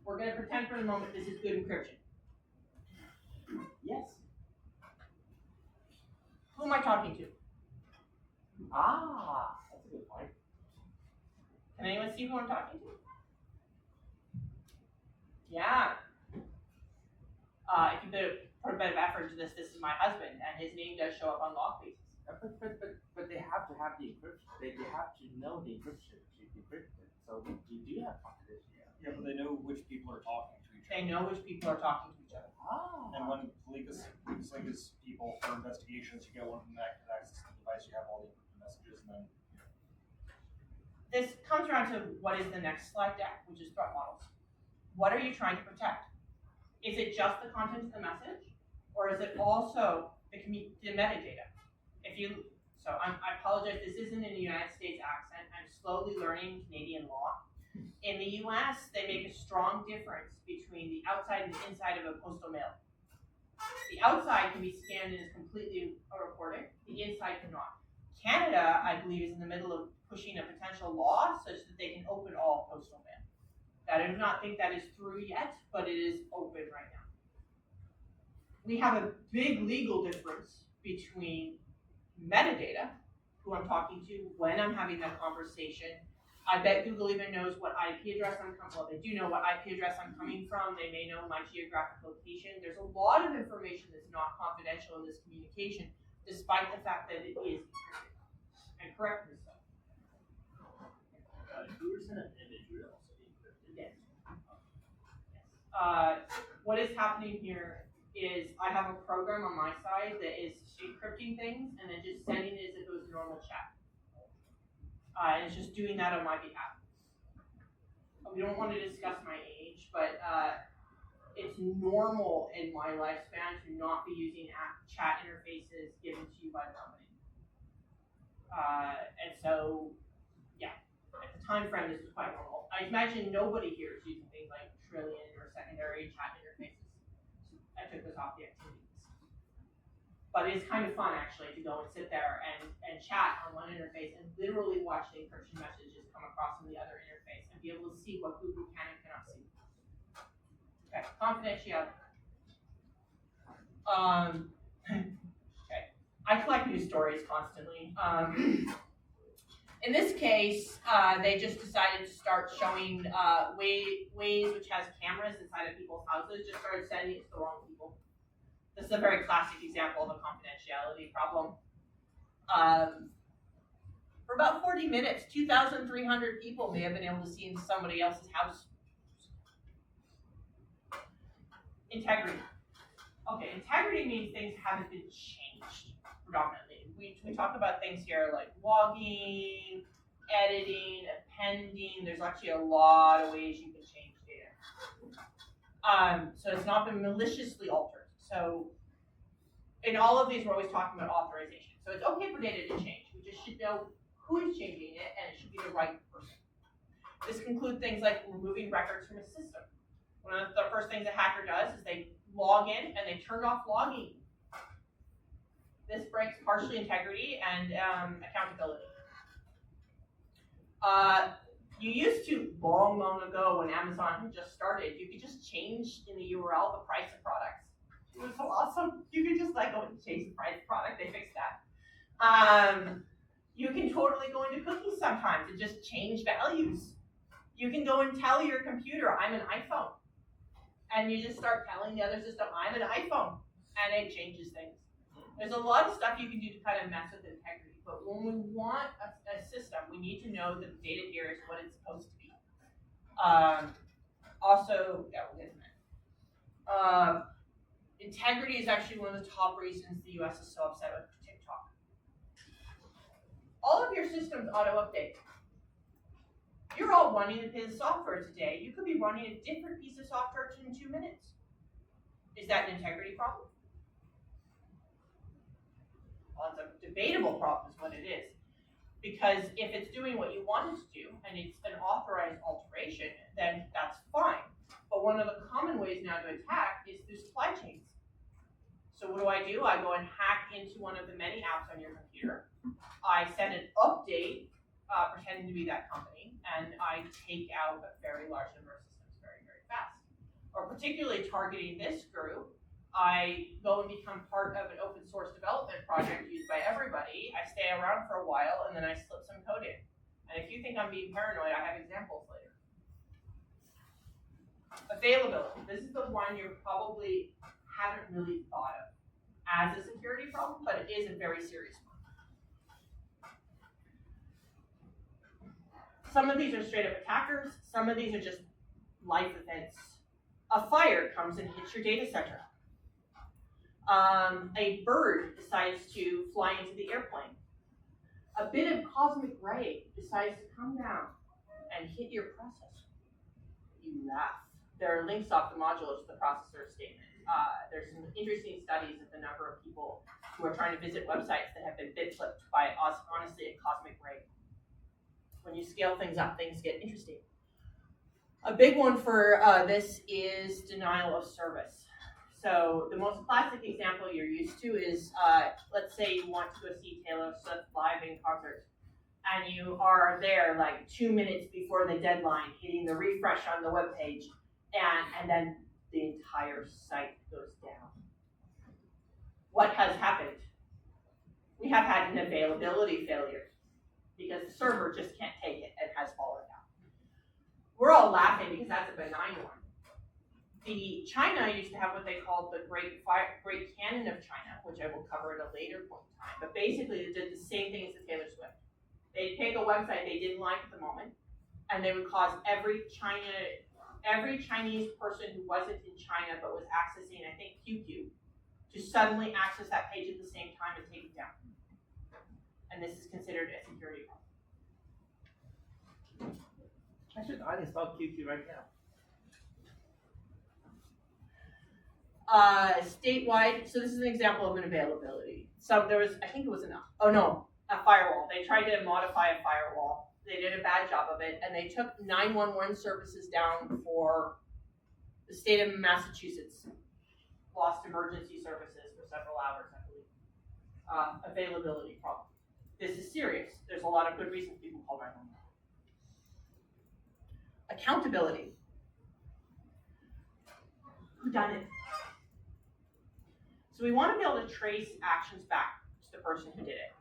We're going to pretend for the moment this is good encryption. Yes. Who am I talking to? That's a good point. Can anyone see who I'm talking to? Yeah. If you put a bit of effort into this is my husband, and his name does show up on log bases. But they have to have the encryption. They have to know the encryption to decrypt it. So you do have confidentiality. Yeah, but they know which people are talking to each other. They know which people are talking to each other. And when Linkus people for investigations, you get one of them that can access the device, you have all the encrypted messages, and then. This comes around to what is the next slide deck, which is threat models. What are you trying to protect? Is it just the content of the message, or is it also the metadata? I apologize, this isn't in the United States accent. I'm slowly learning Canadian law. In the US, they make a strong difference between the outside and the inside of a postal mail. The outside can be scanned and is completely recorded. The inside cannot. Canada, I believe, is in the middle of pushing a potential law such that they can open all postal mail. I do not think that is through yet, but it is open right now. We have a big legal difference between metadata, who I'm talking to, when I'm having that conversation. I bet Google even knows what IP address I'm coming from. Well, they do know what IP address I'm coming from. They may know my geographic location. There's a lot of information that's not confidential in this communication, despite the fact that it is encrypted. And correctly so. If you were to send an image, would it also be encrypted? Yes. What is happening here is I have a program on my side that is encrypting things and then just sending it as if it was normal chat. And it's just doing that on my behalf. We don't want to discuss my age, but it's normal in my lifespan to not be using chat interfaces given to you by the company. And so, yeah, at the time frame, this is quite normal. I imagine nobody here is using things like Trillian or secondary chat interfaces. So I took this off the activity list. But it's kind of fun actually to go and sit there and chat on one interface and literally watch the encryption messages come across from the other interface and be able to see what Google can and cannot see. Okay, confidentiality. Okay, I collect news stories constantly. In this case, they just decided to start showing Waze, which has cameras inside of people's houses, just started sending it to the wrong people. This is a very classic example of a confidentiality problem. For about 40 minutes, 2,300 people may have been able to see into somebody else's house. Integrity. Okay, integrity means things haven't been changed predominantly. We talk about things here like logging, editing, appending. There's actually a lot of ways you can change data. So it's not been maliciously altered. So in all of these, we're always talking about authorization. So it's okay for data to change. We just should know who is changing it, and it should be the right person. This can include things like removing records from a system. One of the first things a hacker does is they log in and they turn off logging. This breaks partially integrity and accountability. You used to, long ago when Amazon had just started, you could just change in the URL the price of products. It was so awesome. You could just like go and change the price of the product. They fixed that. You can totally go into cookies sometimes and just change values. You can go and tell your computer, I'm an iPhone. And you just start telling the other system, I'm an iPhone. And it changes things. There's a lot of stuff you can do to kind of mess with integrity. But when we want a system, we need to know that the data here is what it's supposed to be. Also, yeah, we'll get to that. Integrity is actually one of the top reasons the US is so upset with TikTok. All of your systems auto-update. You're all running a piece of software today. You could be running a different piece of software in 2 minutes. Is that an integrity problem? Well, it's a debatable problem is what it is. Because if it's doing what you want it to do, and it's an authorized alteration, then that's fine. But one of the common ways now to attack is through supply chains. So what do? I go and hack into one of the many apps on your computer. I send an update pretending to be that company, and I take out a very large number of systems very, very fast. Or particularly targeting this group, I go and become part of an open source development project used by everybody. I stay around for a while, and then I slip some code in. And if you think I'm being paranoid, I have examples later. Availability. This is the one you probably haven't really thought of as a security problem, but it is a very serious one. Some of these are straight up attackers. Some of these are just life events. A fire comes and hits your data center. A bird decides to fly into the airplane. A bit of cosmic ray decides to come down and hit your processor. You laugh. There are links off the module to the processor statement. There's some interesting studies of the number of people who are trying to visit websites that have been bit flipped by, honestly, a cosmic ray. When you scale things up, things get interesting. A big one for this is denial of service. So the most classic example you're used to is, let's say you want to go see Taylor Swift live in concert, and you are there like 2 minutes before the deadline, hitting the refresh on the web page, and then the entire site goes down. What has happened? We have had an availability failure because the server just can't take it and has fallen down. We're all laughing because that's a benign one. China used to have what they called the Great Cannon of China, which I will cover at a later point in time. But basically, they did the same thing as the Taylor Swift. They'd pick a website they didn't like at the moment, and they would cause every Chinese person who wasn't in China but was accessing, I think, QQ, to suddenly access that page at the same time and take it down. And this is considered a security problem. I should uninstall QQ right now. Statewide, so this is an example of an availability. So there was, I think it was a firewall. They tried to modify a firewall. They did a bad job of it, and they took 911 services down for the state of Massachusetts. Lost emergency services for several hours, I believe. availability problem. This is serious. There's a lot of good reasons people call 911. Accountability. Who done it? So we want to be able to trace actions back to the person who did it.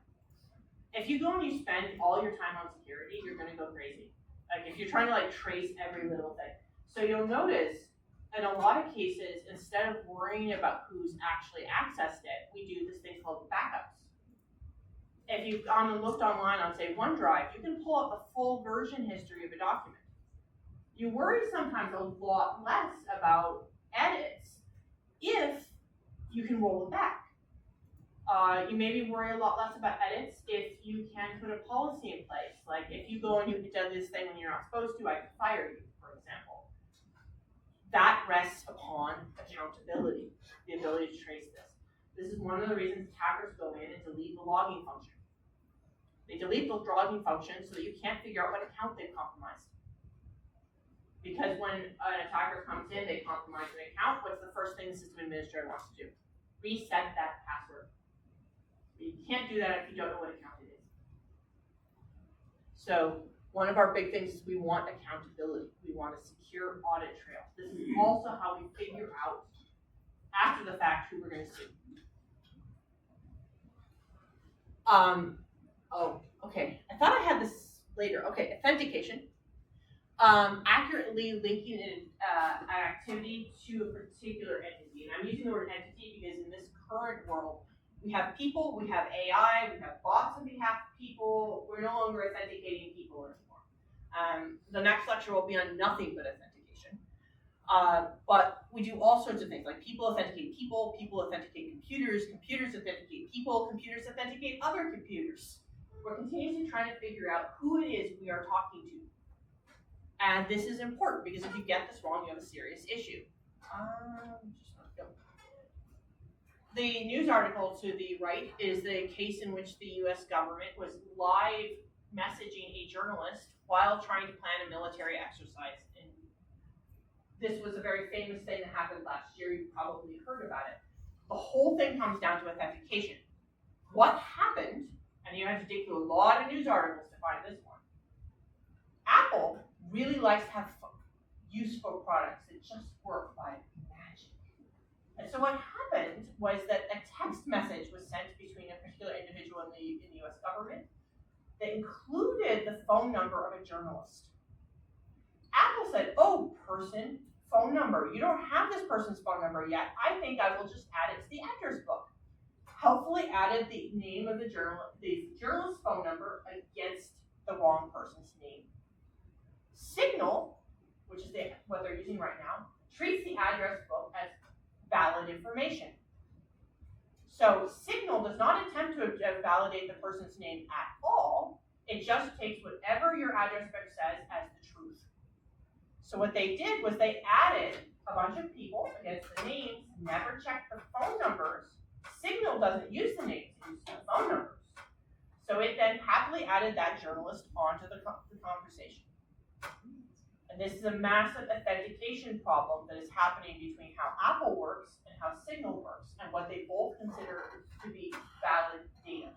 If you go and you spend all your time on security, you're going to go crazy. Like if you're trying to like trace every little thing. So you'll notice in a lot of cases, instead of worrying about who's actually accessed it, we do this thing called backups. If you've gone and looked online on, say, OneDrive, you can pull up the full version history of a document. You worry sometimes a lot less about edits if you can roll it back. You maybe worry a lot less about edits if you can put a policy in place. Like if you go and you do this thing when you're not supposed to, I can fire you, for example. That rests upon accountability, the ability to trace this. This is one of the reasons attackers go in and delete the logging function. They delete the logging function so that you can't figure out what account they've compromised. Because when an attacker comes in, they compromise an account, what's the first thing the system administrator wants to do? Reset that password. You can't do that if you don't know what account it is. So one of our big things is we want accountability. We want a secure audit trail. This is also how we figure out after the fact who we're going to sue. Okay. I thought I had this later. Okay, authentication. Accurately linking an activity to a particular entity. And I'm using the word entity because in this current world, we have people, we have AI, we have bots on behalf of people. We're no longer authenticating people anymore. The next lecture will be on nothing but authentication. But we do all sorts of things, like people authenticate people, people authenticate computers, computers authenticate people, computers authenticate other computers. We're continuously trying to figure out who it is we are talking to. And this is important because if you get this wrong, you have a serious issue. The news article to the right is the case in which the US government was live messaging a journalist while trying to plan a military exercise. And this was a very famous thing that happened last year. You probably heard about it. The whole thing comes down to authentication. What happened, and you have to dig through a lot of news articles to find this one. Apple really likes to have useful products that just work by magic. And so what happened was that a text message was sent between a particular individual in the US government that included the phone number of a journalist. Apple said, oh, person, phone number. You don't have this person's phone number yet. I think I will just add it to the address book. Helpfully added the name of the journalist's phone number against the wrong person's name. Signal, which is what they're using right now, treats the address book as valid information. So Signal does not attempt to validate the person's name at all. It just takes whatever your address book says as the truth. So what they did was they added a bunch of people against the names, never checked the phone numbers. Signal doesn't use the names, it uses the phone numbers. So it then happily added that journalist onto the conversation. And this is a massive authentication problem that is happening between how Apple works and how Signal works, and what they both consider to be valid data,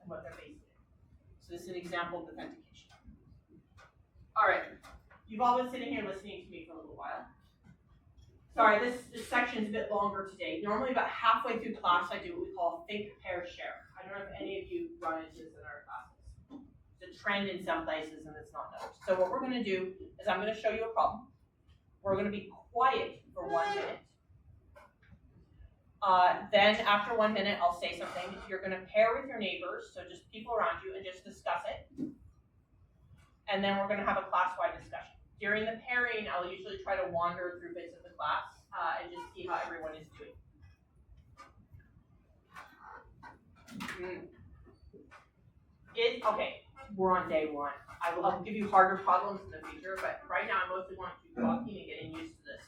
and what they're based in. So this is an example of authentication. All right, you've all been sitting here listening to me for a little while. Sorry, this section is a bit longer today. Normally about halfway through class, I do what we call think, pair, share. I don't know if any of you run into this in our classes. It's a trend in some places and it's not others. So what we're going to do is I'm going to show you a problem. We're going to be quiet for 1 minute. Then after 1 minute, I'll say something. You're going to pair with your neighbors, so just people around you, and just discuss it. And then we're going to have a class-wide discussion. During the pairing, I'll usually try to wander through bits of the class and just see how everyone is doing. Okay, we're on day one. I'll give you harder problems in the future, but right now I mostly want you talking and getting used to this.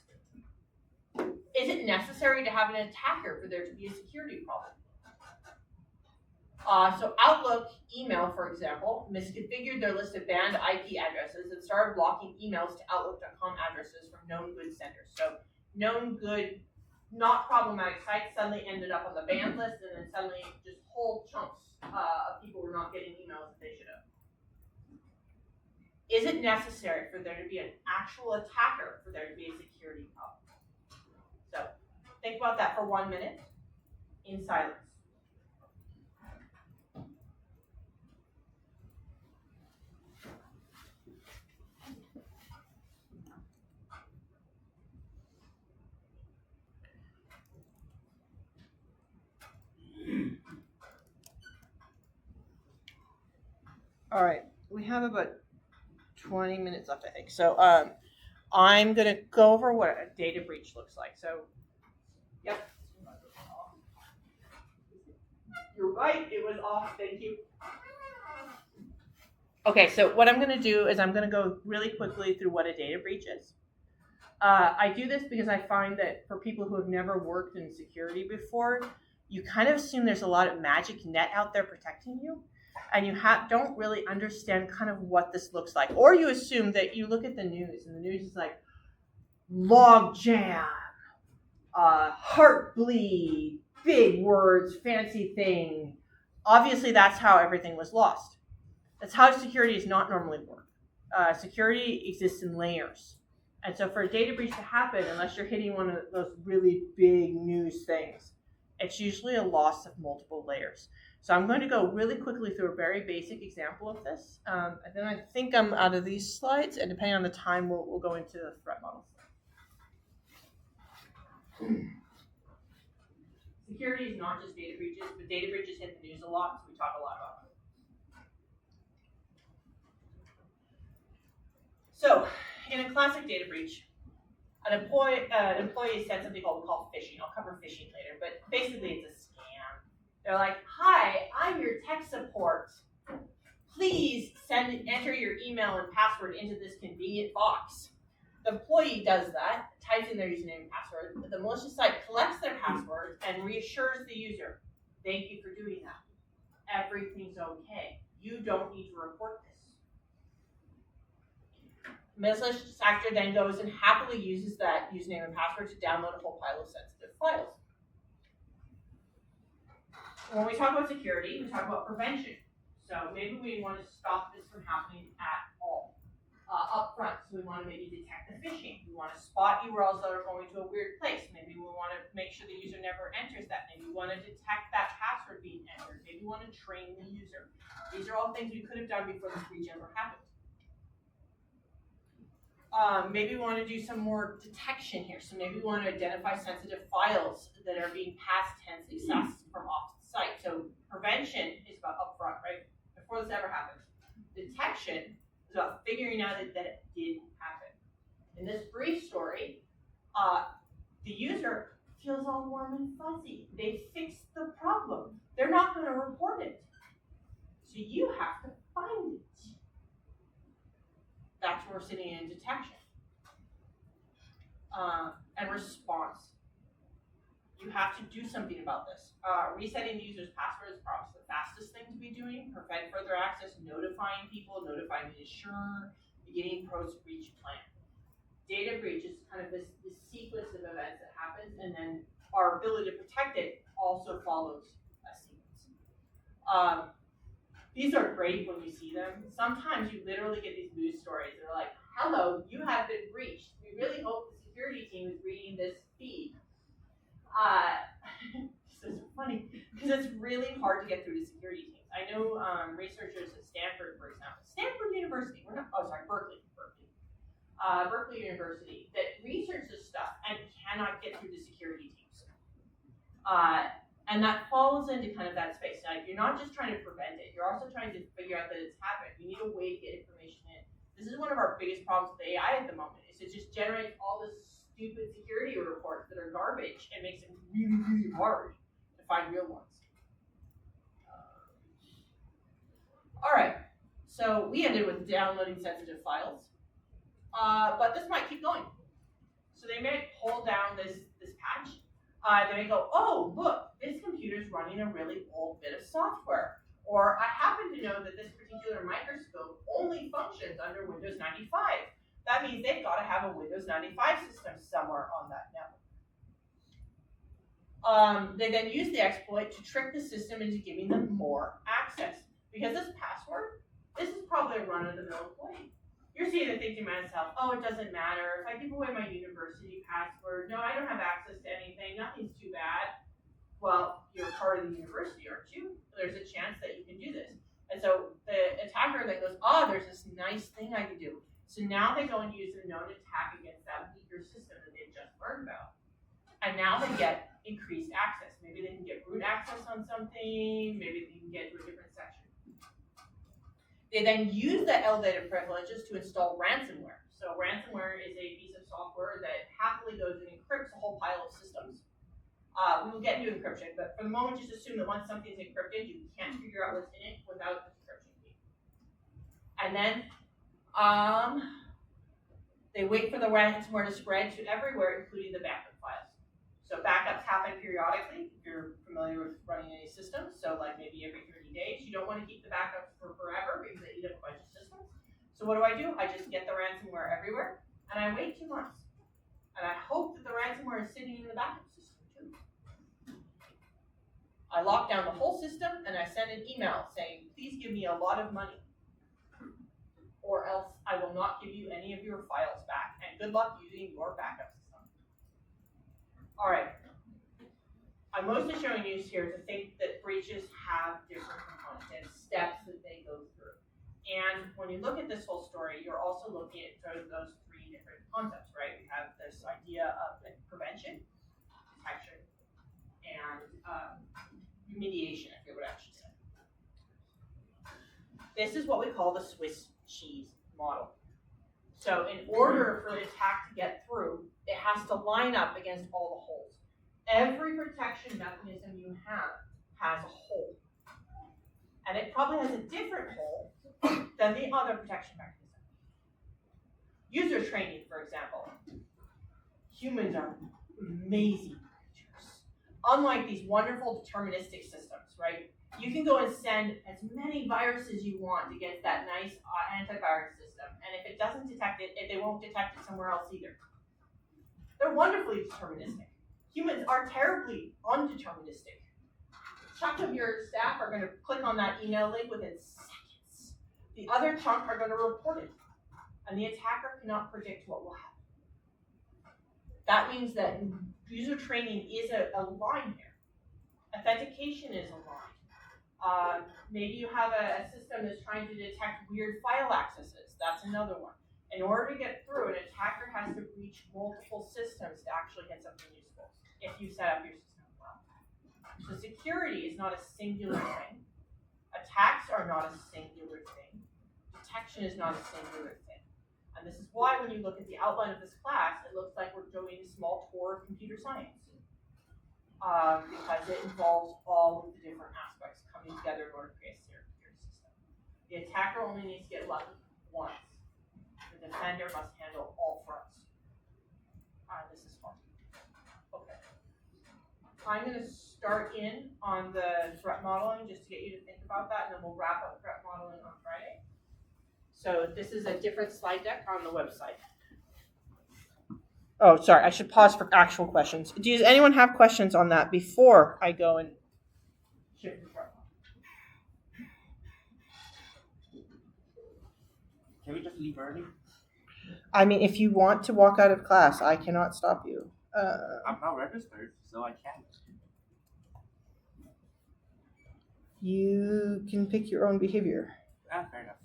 Is it necessary to have an attacker for there to be a security problem? So Outlook email, for example, misconfigured their list of banned IP addresses and started blocking emails to Outlook.com addresses from known good senders. So known good not problematic sites suddenly ended up on the banned list, and then suddenly just whole chunks of people were not getting emails that they should have. Is it necessary for there to be an actual attacker for there to be a security problem? So think about that for 1 minute in silence. All right, we have about 20 minutes left, I think. So I'm going to go over what a data breach looks like. So, yep. You're right, it was off. Thank you. Okay, so what I'm going to do is I'm going to go really quickly through what a data breach is. I do this because I find that for people who have never worked in security before, you kind of assume there's a lot of magic net out there protecting you, and you don't really understand kind of what this looks like. Or you assume that you look at the news, and the news is like, log jam, heart bleed, big words, fancy thing. Obviously, that's how everything was lost. That's how security does not normally work. Security exists in layers. And so for a data breach to happen, unless you're hitting one of those really big news things, it's usually a loss of multiple layers. So I'm going to go really quickly through a very basic example of this. And then I think I'm out of these slides, and depending on the time, we'll go into the threat models. Security is not just data breaches, but data breaches hit the news a lot, so we talk a lot about them. So, in a classic data breach, an employee said something we call phishing. I'll cover phishing later, but basically it's a scam. They're like, "Hi, I'm your tech support. Please enter your email and password into this convenient box." The employee does that, types in their username and password. The malicious site collects their password and reassures the user, "Thank you for doing that. Everything's okay. You don't need to report this." The malicious actor then goes and happily uses that username and password to download a whole pile of sensitive files. When we talk about security, we talk about prevention. So maybe we want to stop this from happening at all. Up front, so we want to maybe detect the phishing. We want to spot URLs that are going to a weird place. Maybe we want to make sure the user never enters that. Maybe we want to detect that password being entered. Maybe we want to train the user. These are all things we could have done before this breach ever happened. Maybe we want to do some more detection here. So maybe we want to identify sensitive files that are being past tense accessed from off the site. So prevention is about upfront, right? Before this ever happens. Detection is about figuring out that it did happen. In this brief story, the user feels all warm and fuzzy. They fixed the problem. They're not going to report it. So you have to find it. That's where we're sitting in detection. And response. You have to do something about this. Resetting the user's password is probably the fastest thing to be doing. Prevent further access, notifying people, notifying the insurer, beginning post-breach plan. Data breach is kind of this sequence of events that happens, and then our ability to protect it also follows a sequence. These are great when you see them. Sometimes you literally get these news stories that are like, "Hello, you have been breached. We really hope the security team is reading this feed." This is funny because it's really hard to get through to security teams. I know researchers at Stanford, for example, University, Berkeley University, that research this stuff and cannot get through to security teams. And that falls into kind of that space. Like, you're not just trying to prevent it, you're also trying to figure out that it's happened. You need a way to get information in. This is one of our biggest problems with AI at the moment, is it just generates all this stupid security reports that are garbage and makes it really, really hard to find real ones. All right, so we ended with downloading sensitive files, but this might keep going. So they may pull down this patch. They may go, "Oh, look, this computer's running a really old bit of software." Or, "I happen to know that this particular microscope only functions under Windows 95. That means they've got to have a Windows 95 system somewhere on that network." They then use the exploit to trick the system into giving them more access. Because this password, this is probably a run-of-the-mill employee. You're seeing and thinking to myself, oh, it doesn't matter. If I give away my university password, no, I don't have access to anything. Nothing's too bad. Well, you're part of the university, aren't you? There's a chance that you can do this. And so the attacker then goes, oh, there's this nice thing I can do. So now they go and use a known attack against that weaker system that they've just learned about. And now they get increased access. Maybe they can get root access on something. Maybe they can get to a different section. They then use the elevated privileges to install ransomware. So ransomware is a piece of software that happily goes and encrypts a whole pile of systems. We will get into encryption, but for the moment, just assume that once something's encrypted, you can't figure out what's in it without the encryption key. And then they wait for the ransomware to spread to everywhere, including the backup files. So backups happen periodically, if you're familiar with running any system. So like maybe every 30 days, you don't want to keep the backups for forever because they eat up a bunch of systems. So what do? I just get the ransomware everywhere, and I wait 2 months. And I hope that the ransomware is sitting in the backup system too. I lock down the whole system, and I send an email saying, please give me a lot of money, or else I will not give you any of your files back, and good luck using your backup system. All right, I'm mostly showing you here to think that breaches have different components and steps that they go through. And when you look at this whole story, you're also looking at those 3 different concepts, right? We have this idea of prevention, detection, and remediation, I forget what I should say. This is what we call the Swiss cheese model. So in order for the attack to get through, it has to line up against all the holes. Every protection mechanism you have has a hole. And it probably has a different hole than the other protection mechanism. User training, for example. Humans are amazing creatures. Unlike these wonderful deterministic systems, right? You can go and send as many viruses you want against that nice antivirus system, and if it doesn't detect it, they won't detect it somewhere else either. They're wonderfully deterministic. Humans are terribly undeterministic. A chunk of your staff are going to click on that email link within seconds. The other chunk are going to report it, and the attacker cannot predict what will happen. That means that user training is a line here. Authentication is a line. Maybe you have a system that's trying to detect weird file accesses. That's another one. In order to get through, an attacker has to breach multiple systems to actually get something useful, if you set up your system well. So security is not a singular thing. Attacks are not a singular thing. Detection is not a singular thing. And this is why when you look at the outline of this class, it looks like we're doing a small tour of computer science. Because it involves all of the different aspects coming together in order to create a secure system. The attacker only needs to get lucky once. The defender must handle all fronts. This is fun. Okay. I'm going to start in on the threat modeling just to get you to think about that, and then we'll wrap up threat modeling on Friday. So this is a different slide deck on the website. Oh, sorry, I should pause for actual questions. Does anyone have questions on that before I go and shift the threat model? Can we just leave early? I mean, if you want to walk out of class, I cannot stop you. I'm not registered, so I can't. You can pick your own behavior. Fair enough.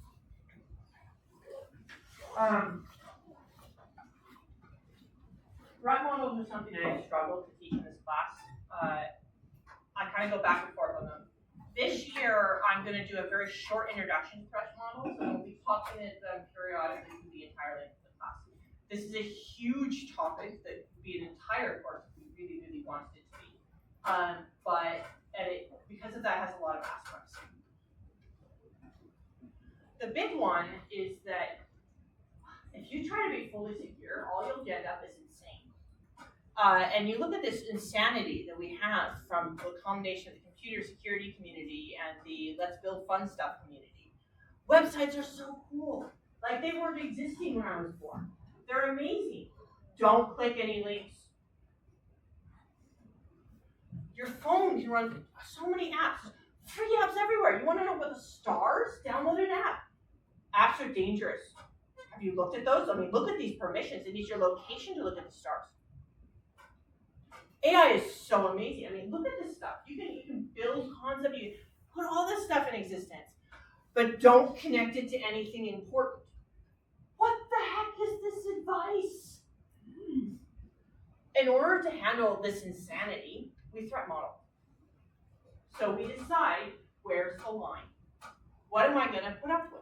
Threat models are something I struggled to teach in this class. I kind of go back and forth on them. This year, I'm going to do a very short introduction to threat models, and we'll be talking at them periodically through the entire length of the class. This is a huge topic that could be an entire course if we really, really wanted it to be. Because of that, has a lot of aspects. The big one is that if you try to be fully secure, all you'll get up is insane. And you look at this insanity that we have from the combination of the computer security community and the let's build fun stuff community. Websites are so cool. Like they weren't existing when I was born. They're amazing. Don't click any links. Your phone can run so many apps, free apps everywhere. You want to know about the stars? Download an app. Apps are dangerous. Have you looked at those? I mean, look at these permissions. It needs your location to look at the stars. AI is so amazing. I mean, look at this stuff. You can build concept, you can put all this stuff in existence, but don't connect it to anything important. What the heck is this advice? In order to handle this insanity, we threat model. So we decide where's the line. What am I going to put up with?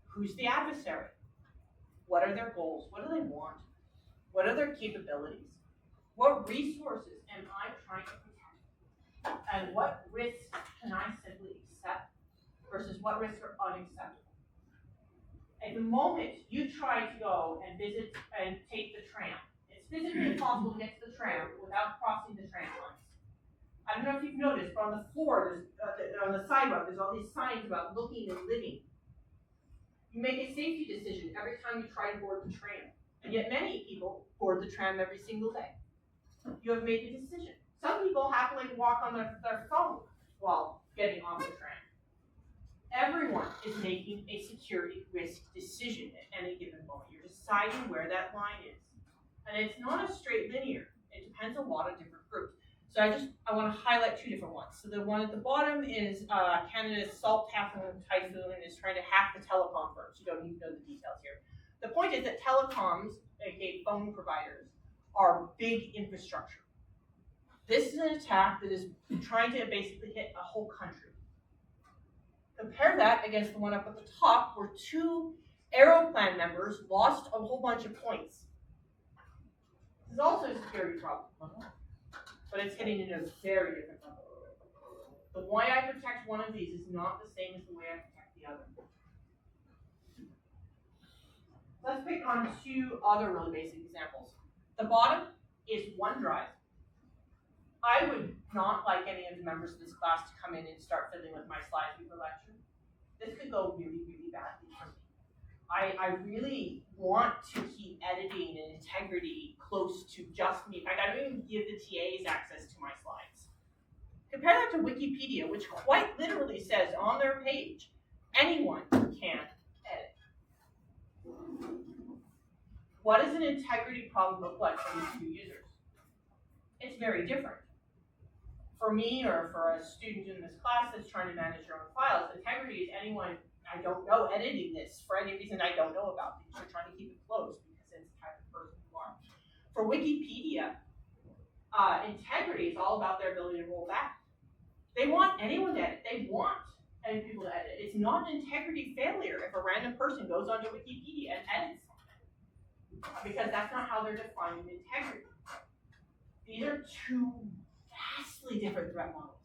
Who's the adversary? What are their goals? What do they want? What are their capabilities? What resources am I trying to protect? And what risks can I simply accept versus what risks are unacceptable? At the moment you try to go and visit and take the tram, it's physically impossible to get to the tram without crossing the tram lines. I don't know if you've noticed, but on the floor, on the sidewalk, there's all these signs about looking and living. You make a safety decision every time you try to board the tram, and yet many people board the tram every single day. You have made a decision. Some people happily walk on their phone while getting off the tram. Everyone is making a security risk decision at any given moment. You're deciding where that line is. And it's not a straight linear. It depends on a lot of different groups. So I want to highlight two different ones. So the one at the bottom is Canada's Salt Typhoon is trying to hack the telecom firms. You don't need to know the details here. The point is that telecoms, aka phone providers, are big infrastructure. This is an attack that is trying to basically hit a whole country. Compare that against the one up at the top where two Aeroplan members lost a whole bunch of points. This is also a security problem, but it's hitting in a very different level. The way I protect one of these is not the same as the way I protect the other. Let's pick on two other really basic examples. The bottom is OneDrive. I would not like any of the members of this class to come in and start fiddling with my slides before lecture. This could go really, really badly for me. I really want to keep editing and integrity close to just me. In fact, I don't even give the TAs access to my slides. Compare that to Wikipedia, which quite literally says on their page, anyone can edit. What does an integrity problem look like for these two users? It's very different. For me or for a student in this class that's trying to manage their own files, integrity is anyone I don't know editing this for any reason I don't know about because you're trying to keep it closed because it's the type of person you are. For Wikipedia, integrity is all about their ability to roll back. They want anyone to edit. They want any people to edit. It's not an integrity failure if a random person goes onto Wikipedia and edits something because that's not how they're defining integrity. These are two vastly different threat models.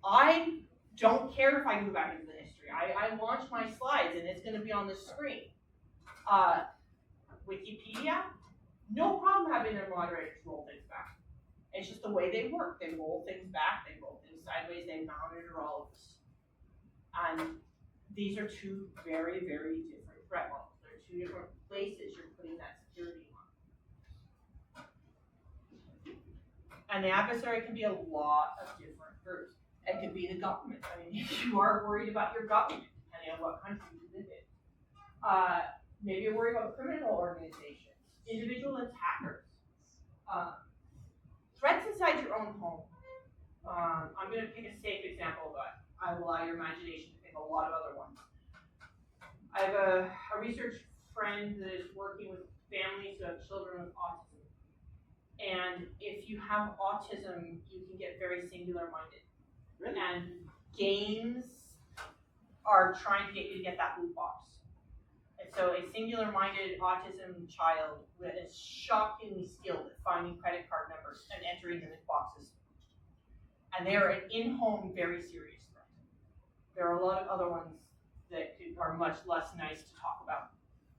I don't care if I go back into the history. I launch my slides and it's going to be on the screen. Wikipedia, no problem having their moderators roll things back. It's just the way they work. They roll things back, they roll things sideways, they monitor all of this. And these are two very, very different threat models. They're two different places you're putting that security on. And the adversary can be a lot of different groups. It could be the government. I mean, if you are worried about your government, depending on what country you live in. Maybe you're worried about criminal organizations, individual attackers, threats inside your own home. I'm going to pick a safe example, but I will allow your imagination to pick a lot of other ones. I have a research friend that is working with families who have children with autism. And if you have autism, you can get very singular-minded. Really? And games are trying to get you to get that loot box. And so a singular-minded autism child is shockingly skilled at finding credit card numbers and entering them in boxes. And they are an in-home, very serious threat. There are a lot of other ones that are much less nice to talk about.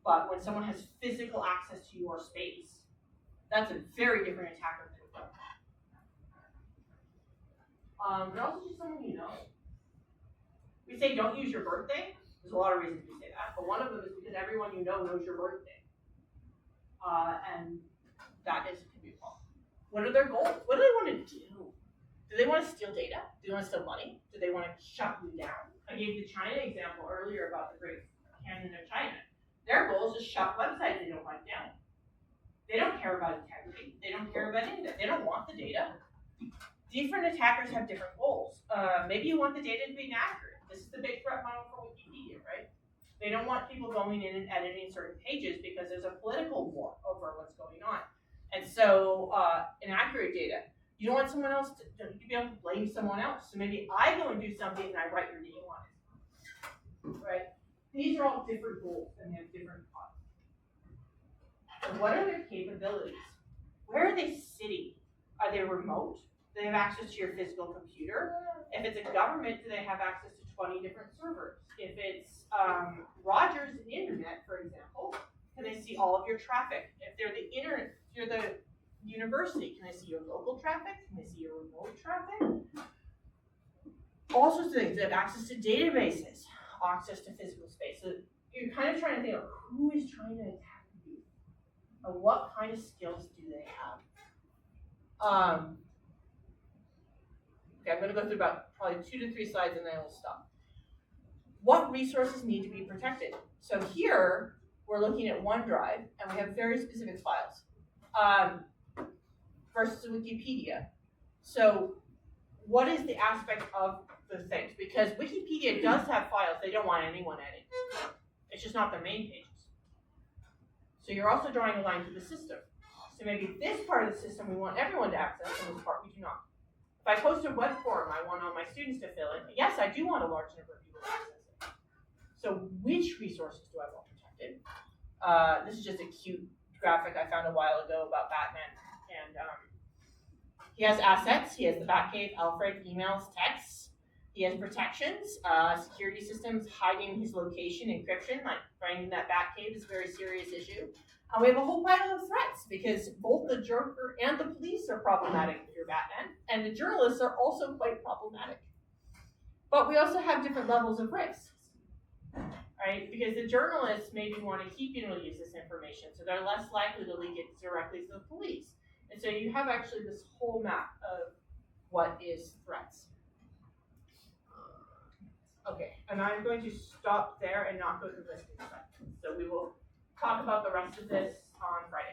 But when someone has physical access to your space, that's a very different attacker than a threat. But also just someone you know. We say don't use your birthday. There's a lot of reasons we say that, but one of them is because everyone you know knows your birthday. And that could be a problem. What are their goals? What do they want to do? Do they want to steal data? Do they want to steal money? Do they want to shut you down? I gave the China example earlier about the Great Canyon of China. Their goal is to shut websites they don't like down. They don't care about integrity. They don't care about any of that. They don't want the data. Different attackers have different goals. Maybe you want the data to be inaccurate. This is the big threat model for Wikipedia, right? They don't want people going in and editing certain pages because there's a political war over what's going on. And so, inaccurate data. You don't want someone else to be able to blame someone else. So maybe I go and do something and I write your name on it, right? These are all different goals and they have different costs. So what are their capabilities? Where are they sitting? Are they remote? Do they have access to your physical computer? If it's a government, do they have access to 20 different servers? If it's Rogers Internet, for example, can they see all of your traffic? If they're the internet, if you're the university, can they see your local traffic? Can they see your remote traffic? All sorts of things. They have access to databases, access to physical space. So you're kind of trying to think of who is trying to attack you, and what kind of skills do they have? Okay, I'm going to go through about probably 2 to 3 slides and then we'll stop. What resources need to be protected? So here, we're looking at OneDrive, and we have very specific files versus Wikipedia. So what is the aspect of the things? Because Wikipedia does have files they don't want anyone editing. It's just not their main pages. So you're also drawing a line to the system. So maybe this part of the system we want everyone to access, and this part we do not. If I post a web form I want all my students to fill in, yes, I do want a large number of people to access it. So which resources do I want protected? This is just a cute graphic I found a while ago about Batman. And he has assets. He has the Batcave, Alfred, emails, texts. He has protections, security systems hiding his location, encryption, like finding that Batcave is a very serious issue. And we have a whole pile of threats because both the Joker and the police are problematic if you're Batman, and the journalists are also quite problematic. But we also have different levels of risks, right? Because the journalists maybe want to keep and use this information, so they're less likely to leak it directly to the police. And so you have actually this whole map of what is threats. Okay, and I'm going to stop there and not go through this. So we will talk about the rest of this on Friday.